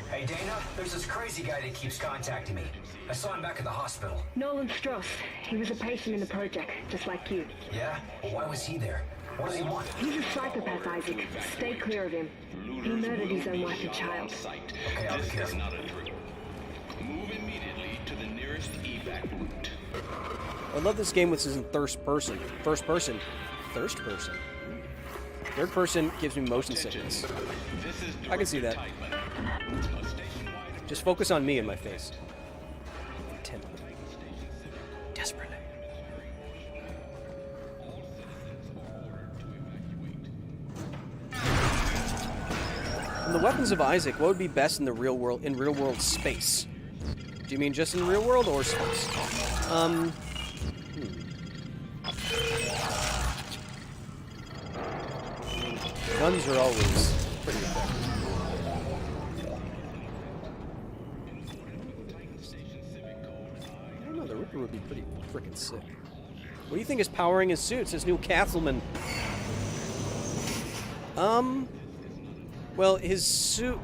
Hey, Dana, there's this crazy guy that keeps contacting me. I saw him back at the hospital. Nolan Strauss. He was a patient in the project, just like you. Yeah? Well, why was he there? What does he want? He's a psychopath, Isaac. Stay clear of him. He murdered his own wife and child. Okay, I'll be careful. Not a drill. Move immediately to the nearest evac route. I love this game which isn't first person. Third person. Third person gives me motion sickness. I can see that. Just focus on me and my face. Desperately. From the weapons of Isaac, what would be best in the real world, in real world space? Do you mean just in real world or space? Guns are always pretty effective. I don't know, the Ripper would be pretty freaking sick. What do you think is powering his suit? Says Neil Castleman. Well, his suit,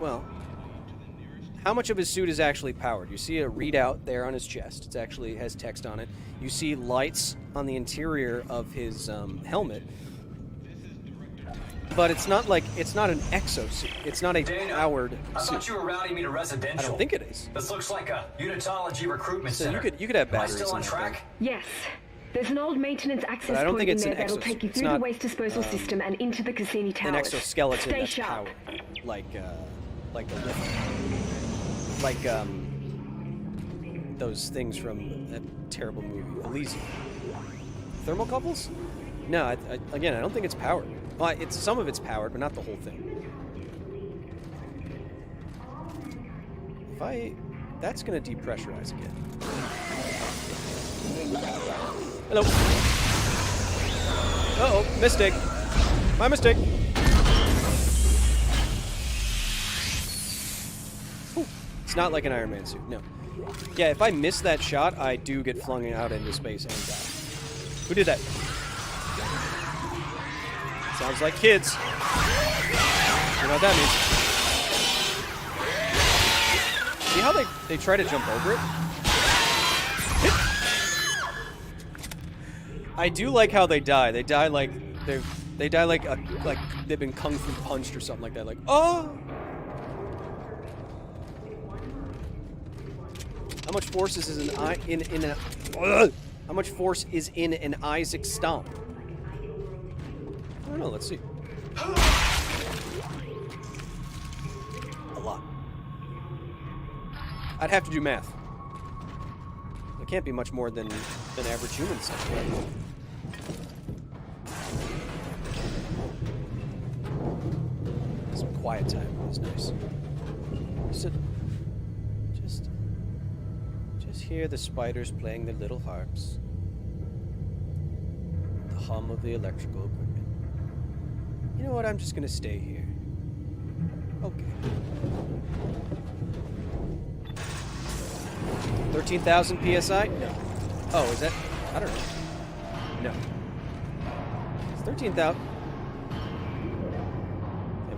how much of his suit is actually powered? You see a readout there on his chest. It actually has text on it. You see lights on the interior of his helmet. But it's not an exosuit. It's not a powered suit. I thought you were routing me to residential. I don't think it is. This looks like a unitology recruitment So center. you could have batteries. Am I still on track? Yes. There's an old maintenance access I don't point think in it's there an that'll exos- take you it's through not, the waste disposal system and into the Cassini An towers. exoskeleton Stay that's sharp. powered, like the lift, like those things from that terrible movie, Elysium. Thermocouples? No, again, I don't think it's powered. Well, some of it's powered, but not the whole thing. That's gonna depressurize again. Hello. Uh-oh, mistake. My mistake. Ooh, it's not like an Iron Man suit, no. Yeah, if I miss that shot, I do get flung out into space and die. Who did that? Sounds like kids. You know what that means. See how they try to jump over it? I do like how they die. They die like they've been kung fu punched or something like that. Like, oh! How much force is in how much force is in an Isaac stomp? I don't know. Let's see. A lot. I'd have to do math. It can't be much more than average human stuff, right? Some quiet time is nice. Just hear the spiders playing their little harps. The hum of the electrical equipment. You know what? I'm just gonna stay here. Okay. 13,000 PSI? No. Oh, is that? I don't know. No. It's 13,000.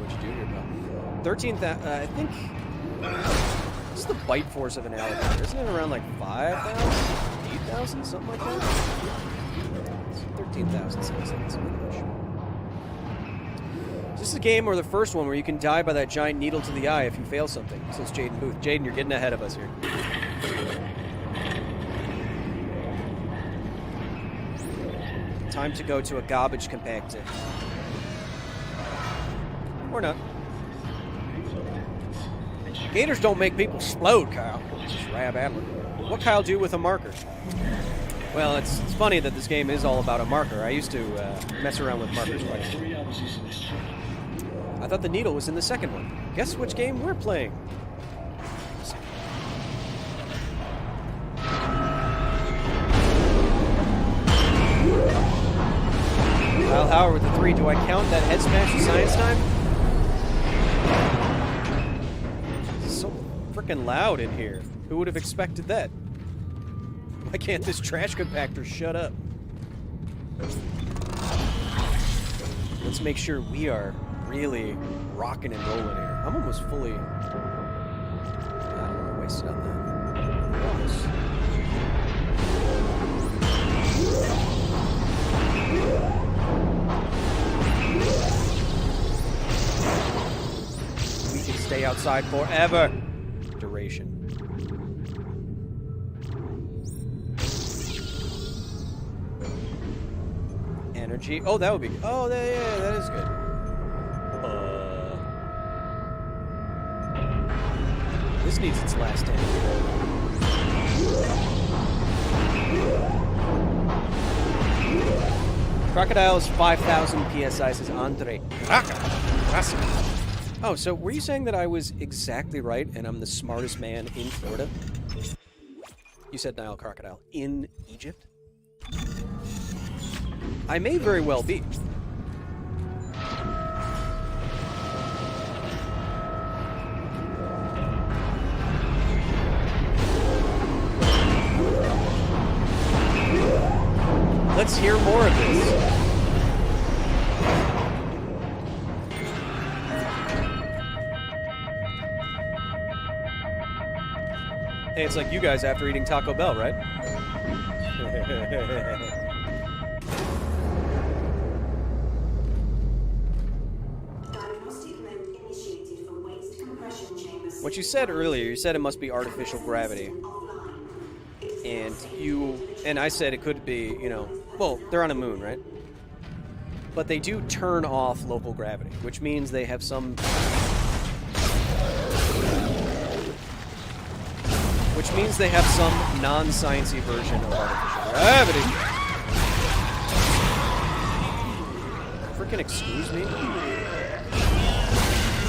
what you do here, pal. 13,000. I think. What's the bite force of an alligator? Isn't it around like 5,000, 8,000, something like that? 13,000 sounds like it's pretty much. Is this a game or the first one where you can die by that giant needle to the eye if you fail something? Says Jaden Booth. Jaden, you're getting ahead of us here. Time to go to a garbage compactor. Or not. Gators don't make people explode, Kyle. Just Rab Adler. What Kyle do with a marker? Well, it's funny that this game is all about a marker. I used to mess around with markers quite a bit. I thought the needle was in the second one. Guess which game we're playing? Kyle Howard with the 3. Do I count that head smash as science time? It's so freaking loud in here. Who would have expected that? Why can't this trash compactor shut up? Let's make sure we are really rocking and rolling here. I'm almost fully... I don't want to waste it on that. Almost. We can stay outside forever. Duration. Energy. Oh, that would be... Oh, yeah, that is good. This needs its last stand. Crocodile is 5,000 PSI, says Andre. Oh, so were you saying that I was exactly right and I'm the smartest man in Florida? You said Nile Crocodile. In Egypt? I may very well be. Let's hear more of this. Hey, it's like you guys after eating Taco Bell, right? What you said earlier, you said it must be artificial gravity. And I said it could be, you know, well, they're on a moon, right? But they do turn off local gravity, which means they have some... Which means they have some non-sciencey version of artificial gravity. Freaking excuse me?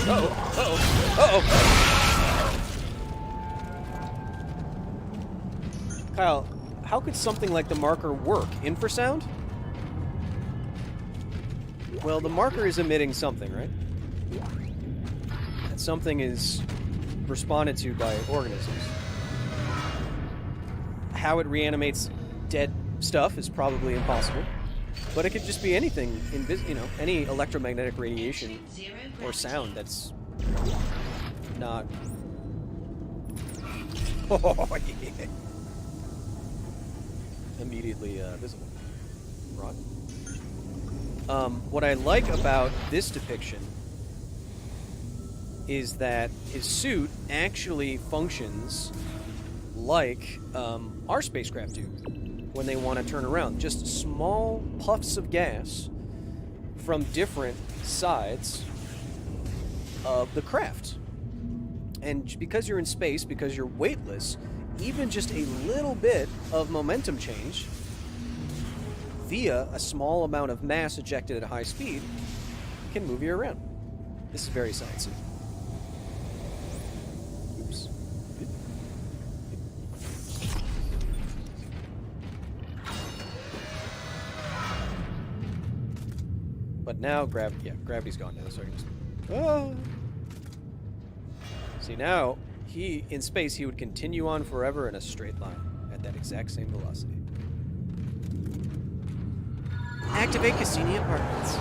Uh-oh, uh-oh, uh-oh! Kyle, how could something like the marker work? Infrasound? Well, the marker is emitting something, right? That something is responded to by organisms. How it reanimates dead stuff is probably impossible. But it could just be anything, you know, any electromagnetic radiation or sound that's not... Oh, yeah. Immediately visible. Right. What I like about this depiction is that his suit actually functions like our spacecraft do when they want to turn around. Just small puffs of gas from different sides of the craft. And because you're in space, because you're weightless, even just a little bit of momentum change via a small amount of mass ejected at a high speed can move you around. This is very sciencey. Oops. But now gravity's gone now, so I can just... Ah! See, now, in space, he would continue on forever in a straight line at that exact same velocity. Activate Cassini Apartments.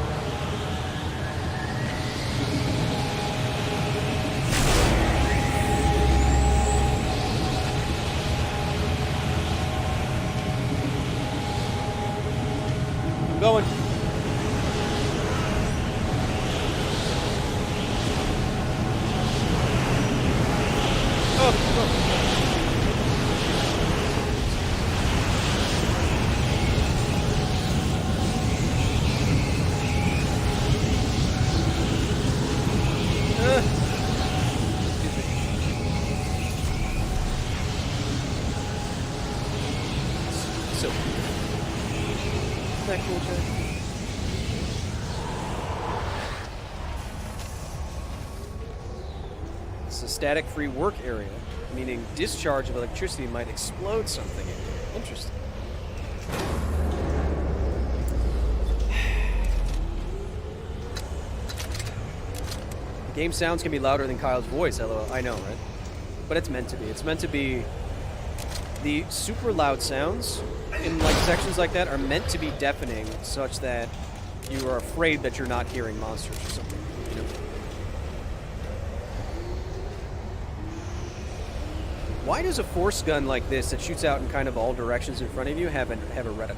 is a static-free work area, meaning discharge of electricity might explode something in here. Interesting. The game sounds can be louder than Kyle's voice, LOL. I know, right? But it's meant to be. It's meant to be... The super loud sounds in like sections like that are meant to be deafening such that you are afraid that you're not hearing monsters or something. You know? Why does a force gun like this that shoots out in kind of all directions in front of you have a reticle?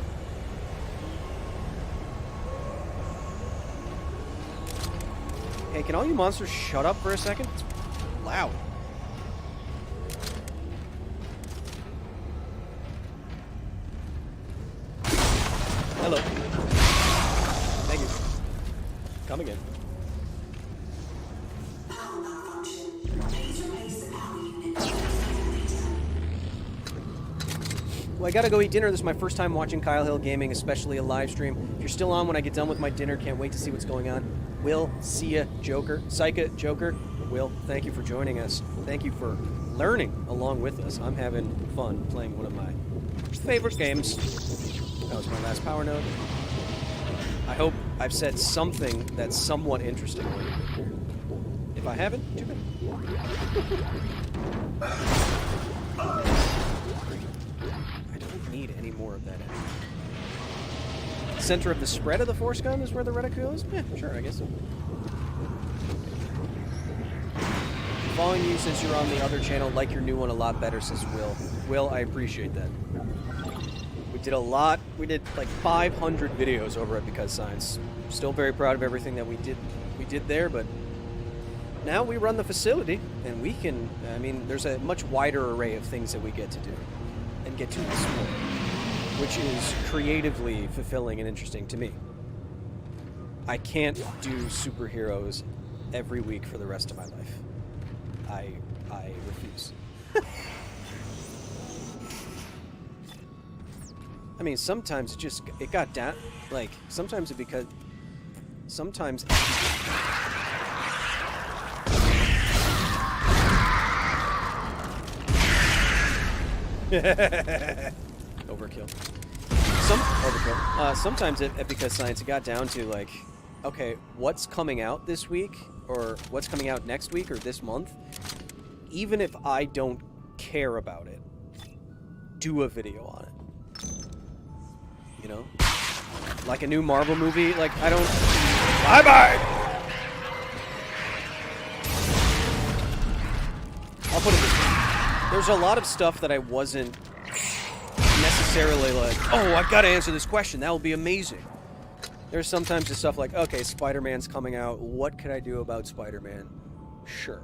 Hey, can all you monsters shut up for a second? It's loud. Hello. Thank you. Come again. Power malfunction. Please replace the power unit. Well, I gotta go eat dinner. This is my first time watching Kyle Hill Gaming, especially a live stream. If you're still on when I get done with my dinner, can't wait to see what's going on. Will, see ya, Joker. Psycha, Joker. Will, thank you for joining us. Thank you for learning along with us. I'm having fun playing one of my favorite games. That was my last power node. I hope I've said something that's somewhat interesting. If I haven't, too bad. I don't need any more of that. Center of the spread of the force gun is where the reticule is? Yeah, sure, I guess so. Following you since you're on the other channel, like your new one a lot better, says Will. Will, I appreciate that. We did a lot. We did like 500 videos over at Because Science. Still very proud of everything that we did there, but now we run the facility, and we can, I mean, there's a much wider array of things that we get to do and get to explore, which is creatively fulfilling and interesting to me. I can't do superheroes every week for the rest of my life. I refuse. I mean, sometimes it got down, like, sometimes overkill. Sometimes at Because Science, it got down to like, okay, what's coming out this week, or what's coming out next week, or this month? Even if I don't care about it, do a video on it. You know, like a new Marvel movie. Like I don't. Bye. I'll put it this way. There's a lot of stuff that I wasn't necessarily like, oh, I've got to answer this question. That will be amazing. There's sometimes just stuff like, okay, Spider-Man's coming out. What could I do about Spider-Man? Sure.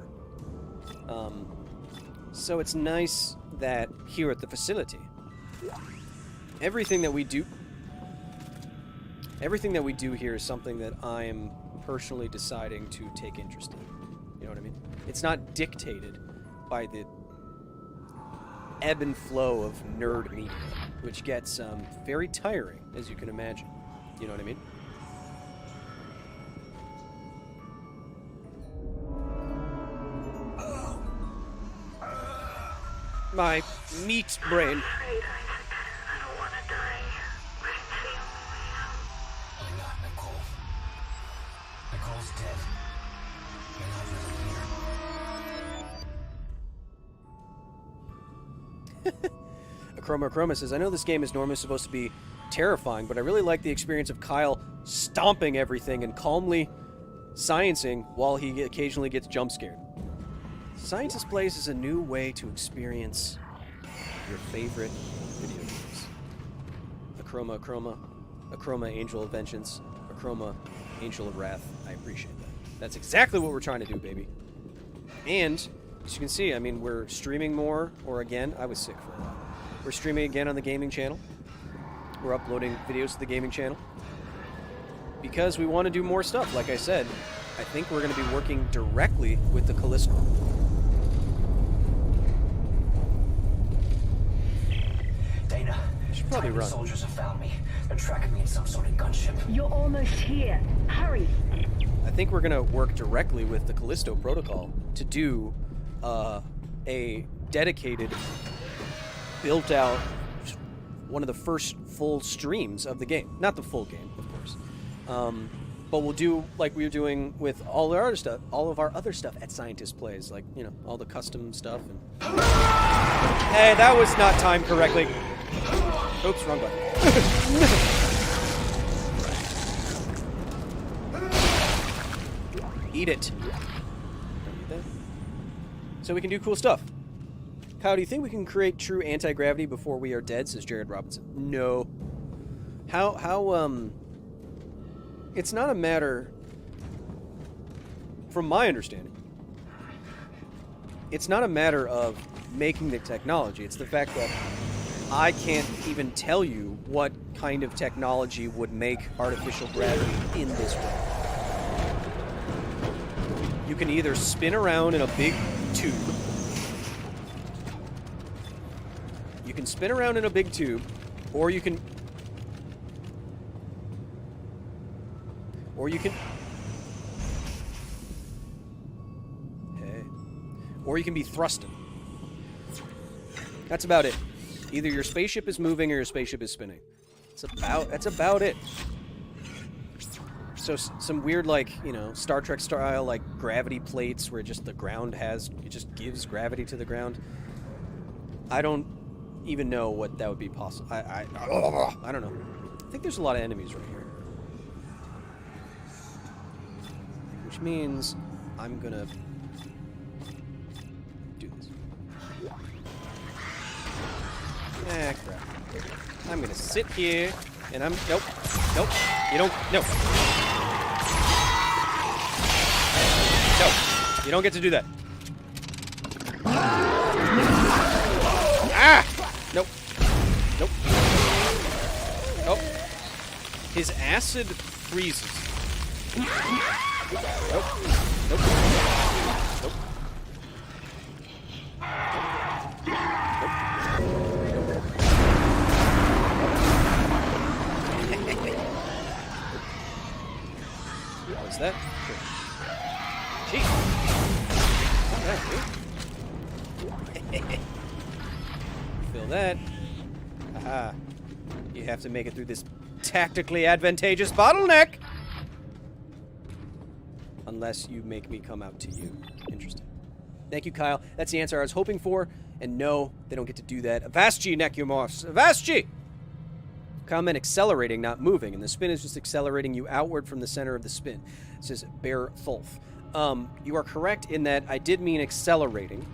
So it's nice that here at the facility, everything that we do here is something that I am personally deciding to take interest in. You know what I mean? It's not dictated by the ebb and flow of nerd media, which gets very tiring, as you can imagine. You know what I mean? My meat brain. Nicole's dead. You're not really here. Achroma says, I know this game is normally supposed to be terrifying, but I really like the experience of Kyle stomping everything and calmly sciencing while he occasionally gets jump scared. Scientist Plays is a new way to experience your favorite video games. Achroma Angel of Vengeance, Achroma Angel of Wrath. I appreciate that. That's exactly what we're trying to do, baby. And, as you can see, I mean, we're streaming more, or again, I was sick for a while. We're streaming again on the gaming channel. We're uploading videos to the gaming channel. Because we want to do more stuff, like I said. I think we're going to be working directly with the Callisto. Dana, should probably run. Soldiers have found me. They're tracking me in some sort of gunship. You're almost here. Hurry. I think we're going to work directly with the Callisto Protocol to do a dedicated, built-out, one of the first full streams of the game. Not the full game, of course. But we'll do like we were doing with all our other stuff, all of our other stuff at Scientist Plays, like, you know, all the custom stuff. And hey, that was not timed correctly. Oops, wrong button. Eat it. Don't eat that. So we can do cool stuff. Kyle, do you think we can create true anti-gravity before we are dead? Says Jared Robinson. No. It's not a matter, from my understanding, it's not a matter of making the technology. It's the fact that I can't even tell you what kind of technology would make artificial gravity in this way. You can either spin around in a big tube. You can spin around in a big tube, or you can... Hey. Or you can be thrusting. That's about it. Either your spaceship is moving or your spaceship is spinning. That's about it. So some weird, like, you know, Star Trek style, like, gravity plates where just the ground it just gives gravity to the ground. I don't even know what that would be possible. I don't know. I think there's a lot of enemies right here. Which means I'm gonna do this. Ah, crap. I'm gonna sit here, and nope, you don't, no. No, you don't get to do that. Ah! Nope. Nope. Oh. His acid freezes. Nope. Nope. Nope. Nope. What's that? Jeez. Feel that. Aha. You have to make it through this tactically advantageous bottleneck. Unless you make me come out to you. Interesting. Thank you, Kyle. That's the answer I was hoping for. And no, they don't get to do that. Avasci, Necumorphs. Avasci! Kyle meant accelerating, not moving. And the spin is just accelerating you outward from the center of the spin. It says Bear Thulf. You are correct in that I did mean accelerating.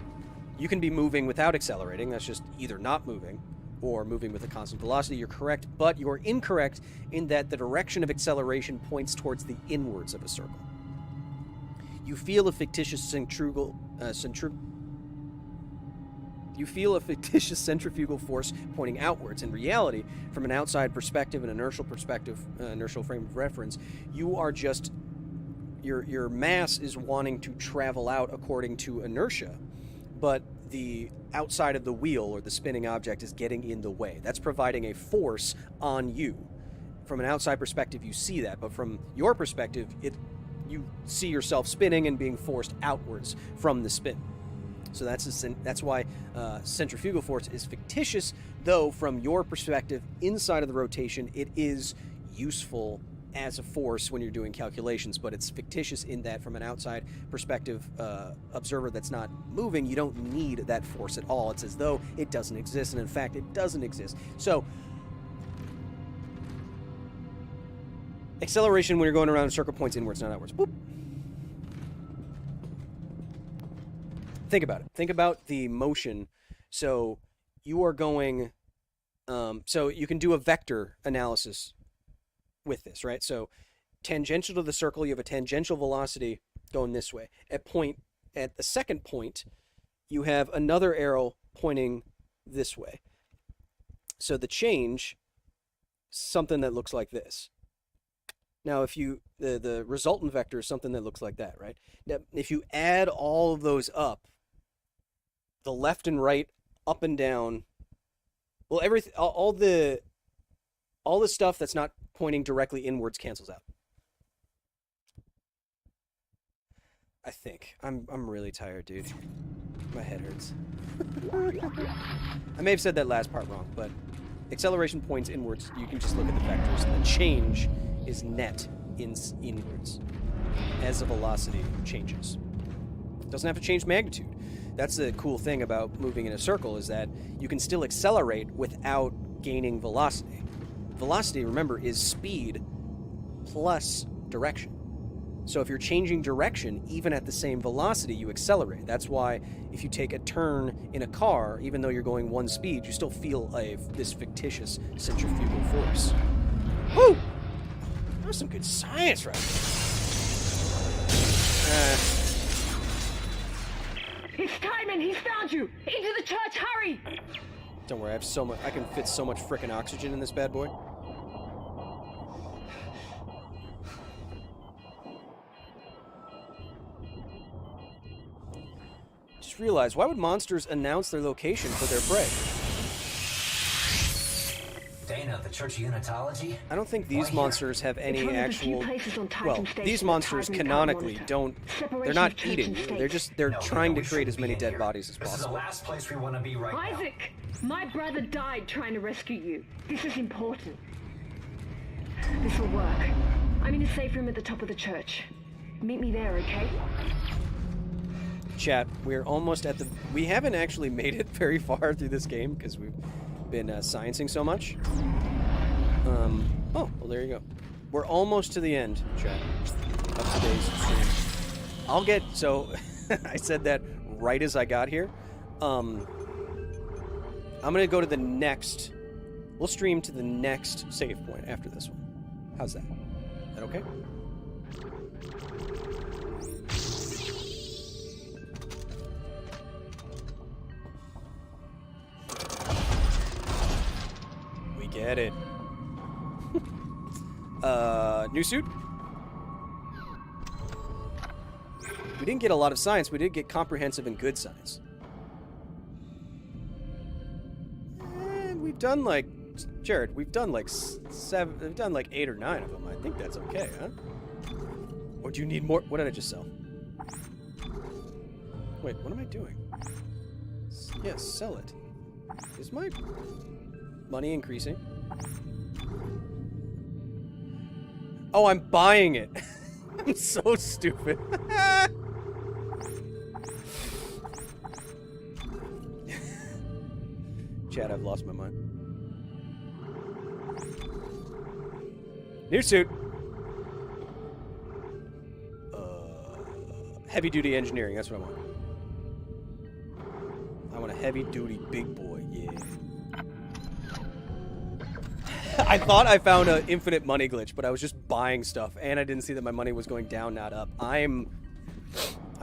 You can be moving without accelerating. That's just either not moving or moving with a constant velocity. You're correct, but you're incorrect in that the direction of acceleration points towards the inwards of a circle. You feel a fictitious centrifugal force pointing outwards. In reality, from an outside perspective, an inertial frame of reference, you are just your mass is wanting to travel out according to inertia, but the outside of the wheel or the spinning object is getting in the way. That's providing a force on you. From an outside perspective, you see that, but from your perspective, you see yourself spinning and being forced outwards from the spin. So that's why centrifugal force is fictitious, though from your perspective, inside of the rotation, it is useful as a force when you're doing calculations, but it's fictitious in that from an outside perspective observer that's not moving, you don't need that force at all. It's as though it doesn't exist, and in fact, it doesn't exist. So acceleration when you're going around a circle points inwards, not outwards. Boop. Think about it. Think about the motion. So you are going, so you can do a vector analysis with this, right? So tangential to the circle, you have a tangential velocity going this way. At the second point, you have another arrow pointing this way. So the change, something that looks like this. Now, if the resultant vector is something that looks like that, right? Now, if you add all of those up, the left and right, up and down, well, all the stuff that's not pointing directly inwards cancels out. I think. I'm really tired, dude. My head hurts. I may have said that last part wrong, but acceleration points inwards. You can just look at the vectors, and the change is net inwards as the velocity changes. It doesn't have to change magnitude. That's the cool thing about moving in a circle, is that you can still accelerate without gaining velocity. Velocity, remember, is speed plus direction. So if you're changing direction, even at the same velocity, you accelerate. That's why if you take a turn in a car, even though you're going one speed, you still feel this fictitious centrifugal force. Woo! That was some good science right there. It's Timon! He's found you! Into the church, hurry! Don't worry, I have so much. I can fit so much frickin' oxygen in this bad boy. Just realized, why would monsters announce their location for their prey? Dana, the Church of Unitology? I don't think these monsters have any actual... Well, these monsters canonically don't... They're not eating you. They're trying to create as many dead bodies as possible. This is the last place we want to be right now. Isaac! My brother died trying to rescue you. This is important. This will work. I'm in a safe room at the top of the church. Meet me there, okay? Chat, we're almost at the... We haven't actually made it very far through this game because we've been sciencing so much. Oh, well, there you go. We're almost to the end, chat, of today's stream. I'll get... So, I said that right as I got here. I'm going to go to the next... We'll stream to the next save point after this one. How's that? Is that okay? We get it. New suit? We didn't get a lot of science. We did get comprehensive and good science. And we've done like... Jared, we've done like 8 or 9 of them. I think that's okay, huh? Or do you need more? What did I just sell? Wait, what am I doing? Yes, sell it. Is my money increasing? Oh, I'm buying it. I'm so stupid. Chad, I've lost my mind. New suit. Heavy duty engineering, that's what I want. I want a heavy duty big boy, yeah. I thought I found an infinite money glitch, but I was just buying stuff, and I didn't see that my money was going down, not up. I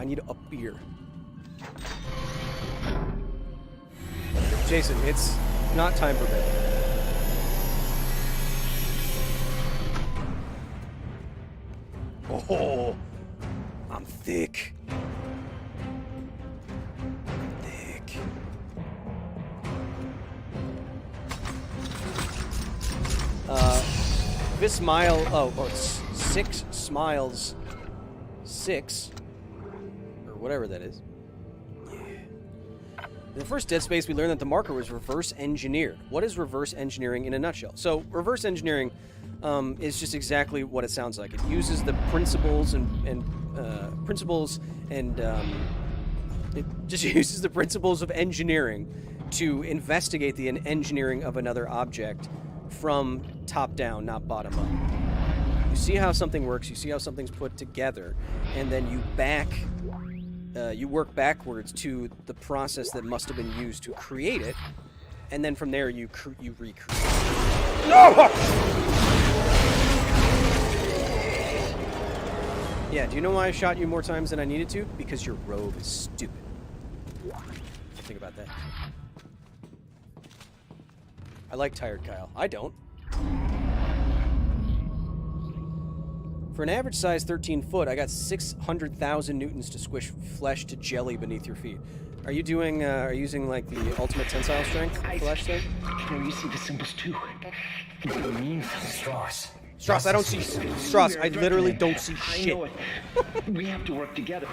need a beer. Jason, it's not time for bed. Oh, I'm thick. Thick. This mile, or 6 smiles, 6, or whatever that is. Yeah. In the first Dead Space, we learned that the marker was reverse engineered. What is reverse engineering in a nutshell? So, reverse engineering is just exactly what it sounds like. It uses the principles and it just uses the principles of engineering to investigate the engineering of another object from top down, not bottom up. You see how something works, you see how something's put together, and then you work backwards to the process that must have been used to create it, and then from there you recreate. No! Yeah, do you know why I shot you more times than I needed to? Because your robe is stupid. Think about that. I like Tired Kyle. I don't. For an average size 13 foot, I got 600,000 newtons to squish flesh to jelly beneath your feet. Are you doing, are you using like the ultimate tensile strength flesh thing? Can you see the symbols too? What it means? Strauss, I don't see... Strauss, I literally don't see shit. I know it. We have to work together.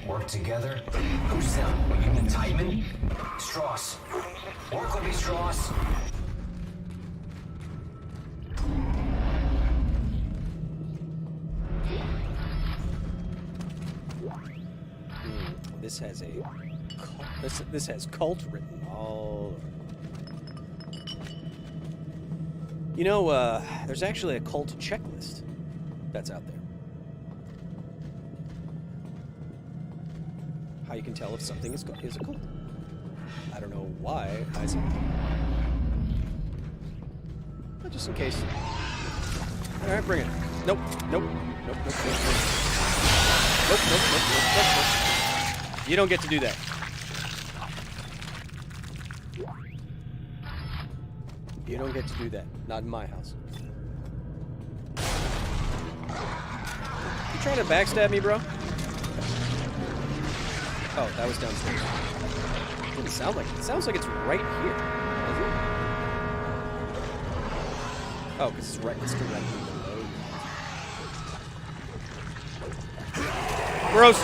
Work together? Who's them? You mean Tideman? Strauss. Work with me, Strauss. This has a this has cult written all over. You know, there's actually a cult checklist that's out there. How you can tell if something is a cult. I don't know why, Isaac. But just in case. Alright, bring it. Nope, nope, nope, nope, nope, nope. Nope, nope, nope, nope, nope, nope. You don't get to do that. You don't get to do that. Not in my house. You trying to backstab me, bro? Oh, that was downstairs. It didn't sound like it. It sounds like it's right here. Is it? Oh, because it's right. It's directly below. Gross.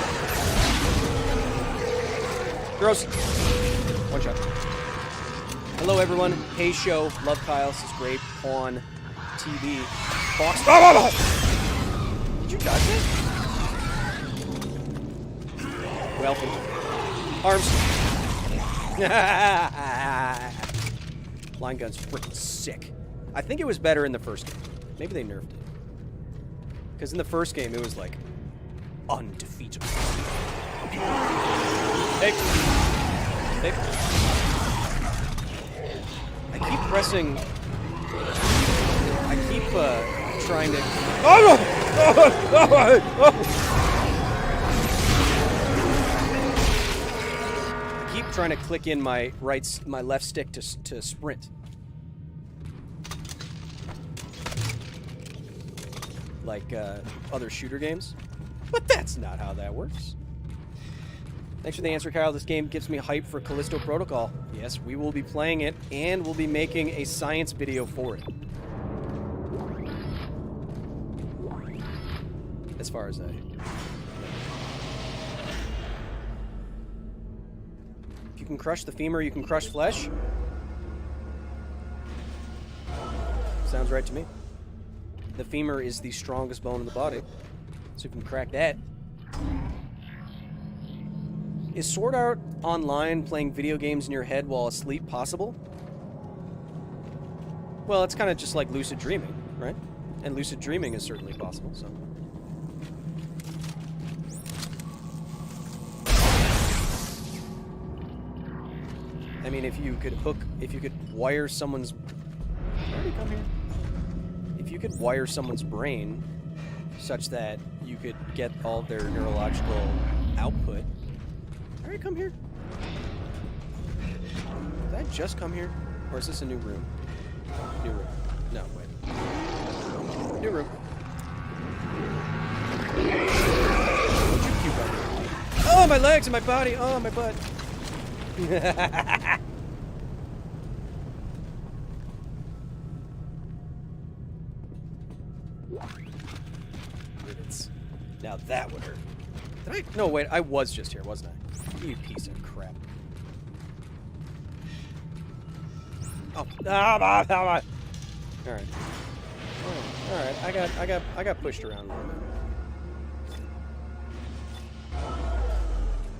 Gross. One shot. Hello, everyone. Hey, show. Love Kyle. This is great. Pawn. TV. Box. Did you dodge that? Welcome. Arms. Line gun's freaking sick. I think it was better in the first game. Maybe they nerfed it. Because in the first game, it was like undefeatable. Hey. Hey. I keep pressing. I keep trying to. I keep trying to click in my left stick to sprint. Like other shooter games. But that's not how that works. Thanks for the answer, Kyle. This game gives me hype for Callisto Protocol. Yes, we will be playing it, and we'll be making a science video for it. As far as if you can crush the femur, you can crush flesh. Sounds right to me. The femur is the strongest bone in the body, so if you can crack that. Is Sword Art Online playing video games in your head while asleep possible? Well, it's kind of just like lucid dreaming, right? And lucid dreaming is certainly possible, so. I mean, if you could wire someone's... Where did he come here? If you could wire someone's brain such that you could get all their neurological output... Did I come here? Did I just come here? Or is this a new room? New room. No, wait. New room. Oh, my legs and my body. Oh, my butt. Now that would hurt. Did I? No, wait. I was just here, wasn't I? You piece of crap. Oh. Alright. Alright. I got pushed around a little bit.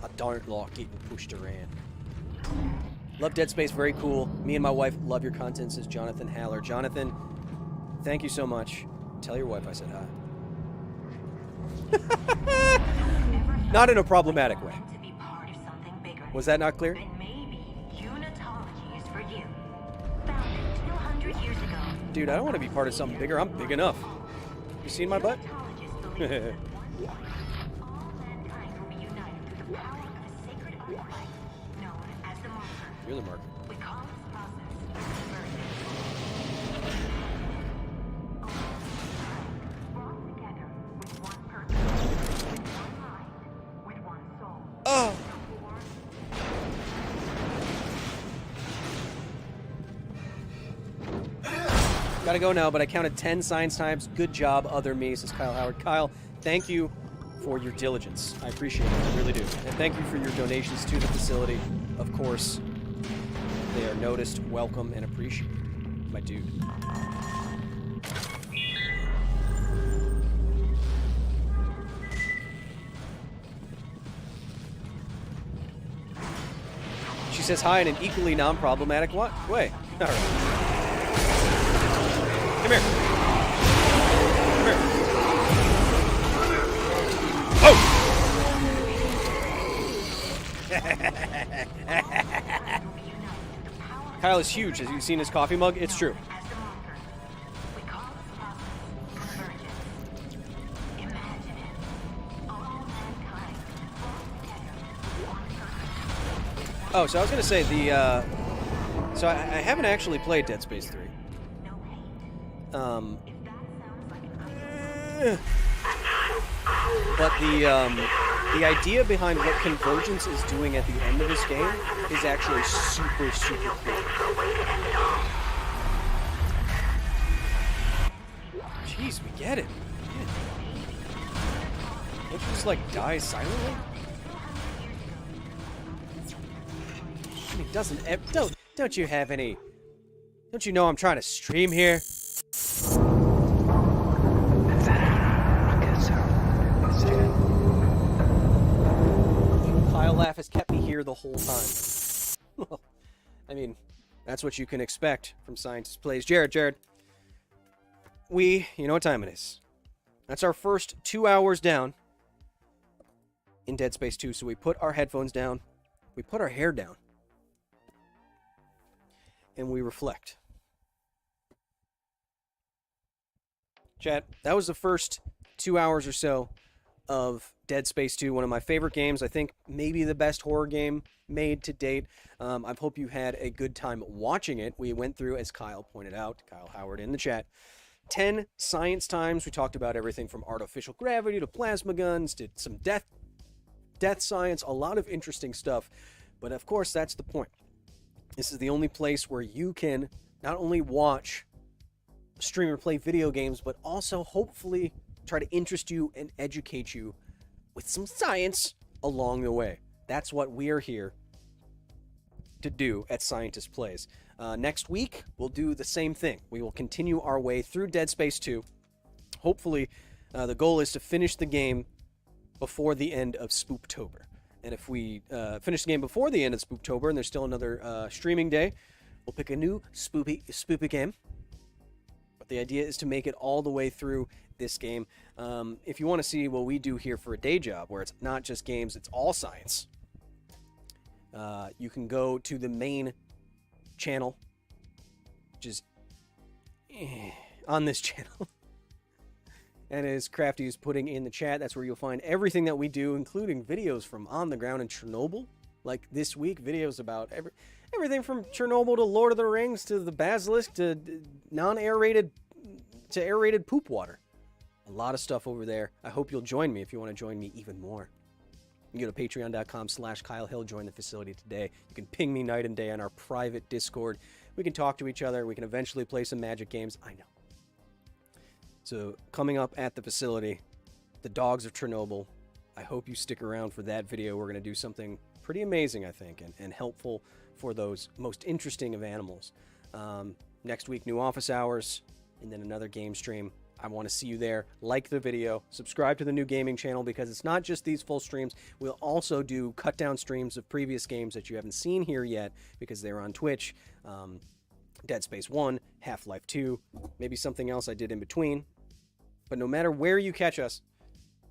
I don't like getting pushed around. Love Dead Space, very cool. Me and my wife love your content, says Jonathan Haller. Jonathan, thank you so much. Tell your wife I said hi. Not in a problematic way. Was that not clear? Dude, I don't want to be part of something bigger. I'm big enough. You seen my butt? You're the mark. Oh! Gotta go now, but I counted 10 science times. Good job, other me, says Kyle Howard. Kyle, thank you for your diligence. I appreciate it. I really do. And thank you for your donations to the facility. Of course, they are noticed, welcome, and appreciated. My dude. She says hi in an equally non-problematic way. All right. Come here. Come here. Oh! Kyle is huge. Have you seen his coffee mug? It's true. Oh, so I was going to say, so I haven't actually played Dead Space 3. But the idea behind what Convergence is doing at the end of this game is actually super, super cool. Jeez, we get it. Don't you just, like, die silently? I mean, don't you have any... Don't you know I'm trying to stream here? Kyle laugh has kept me here the whole time. Well, I mean, that's what you can expect from Scientist Plays. Jared. You know what time it is. That's our first 2 hours down in Dead Space 2, so we put our headphones down, we put our hair down, and we reflect. Chat, that was the first 2 hours or so of Dead Space 2, one of my favorite games. I think maybe the best horror game made to date. I hope you had a good time watching it. We went through, as Kyle pointed out, Kyle Howard in the chat, 10 science times. We talked about everything from artificial gravity to plasma guns to some death science, a lot of interesting stuff. But of course, that's the point. This is the only place where you can not only watch a streamer play video games, but also hopefully try to interest you and educate you with some science along the way. That's what we are here to do at Scientist Plays. Next week, we'll do the same thing. We will continue our way through Dead Space 2. Hopefully, the goal is to finish the game before the end of Spooktober. And if we finish the game before the end of Spooktober and there's still another streaming day, we'll pick a new spoopy game. But the idea is to make it all the way through this game. If you want to see what we do here for a day job, where it's not just games, it's all science, you can go to the main channel, which is on this channel. And as Crafty is putting in the chat, that's where you'll find everything that we do, including videos from on the ground in Chernobyl. Like this week, videos about everything from Chernobyl to Lord of the Rings to the Basilisk to non-aerated to aerated poop water. A lot of stuff over there. I hope you'll join me if you want to join me even more. You can go to patreon.com/Kyle Hill. Join the facility today. You can ping me night and day on our private Discord. We can talk to each other. We can eventually play some Magic games. I know. So coming up at the facility, the dogs of Chernobyl. I hope you stick around for that video. We're going to do something pretty amazing, I think, and helpful for those most interesting of animals. Next week, new office hours, and then another game stream. I want to see you there. Like the video. Subscribe to the new gaming channel, because it's not just these full streams. We'll also do cut-down streams of previous games that you haven't seen here yet, because they're on Twitch. Dead Space 1, Half-Life 2, maybe something else I did in between. But no matter where you catch us,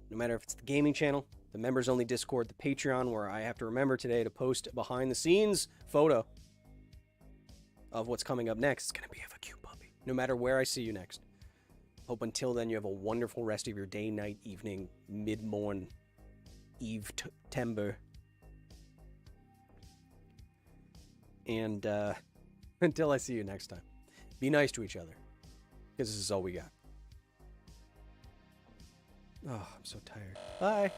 no matter if it's the gaming channel, the members-only Discord, the Patreon, where I have to remember today to post a behind-the-scenes photo of what's coming up next. It's going to be of a cute puppy. No matter where I see you next. Hope until then you have a wonderful rest of your day, night, evening, mid-morn, eve-tember. And until I see you next time, be nice to each other, because this is all we got. Oh, I'm so tired. Bye.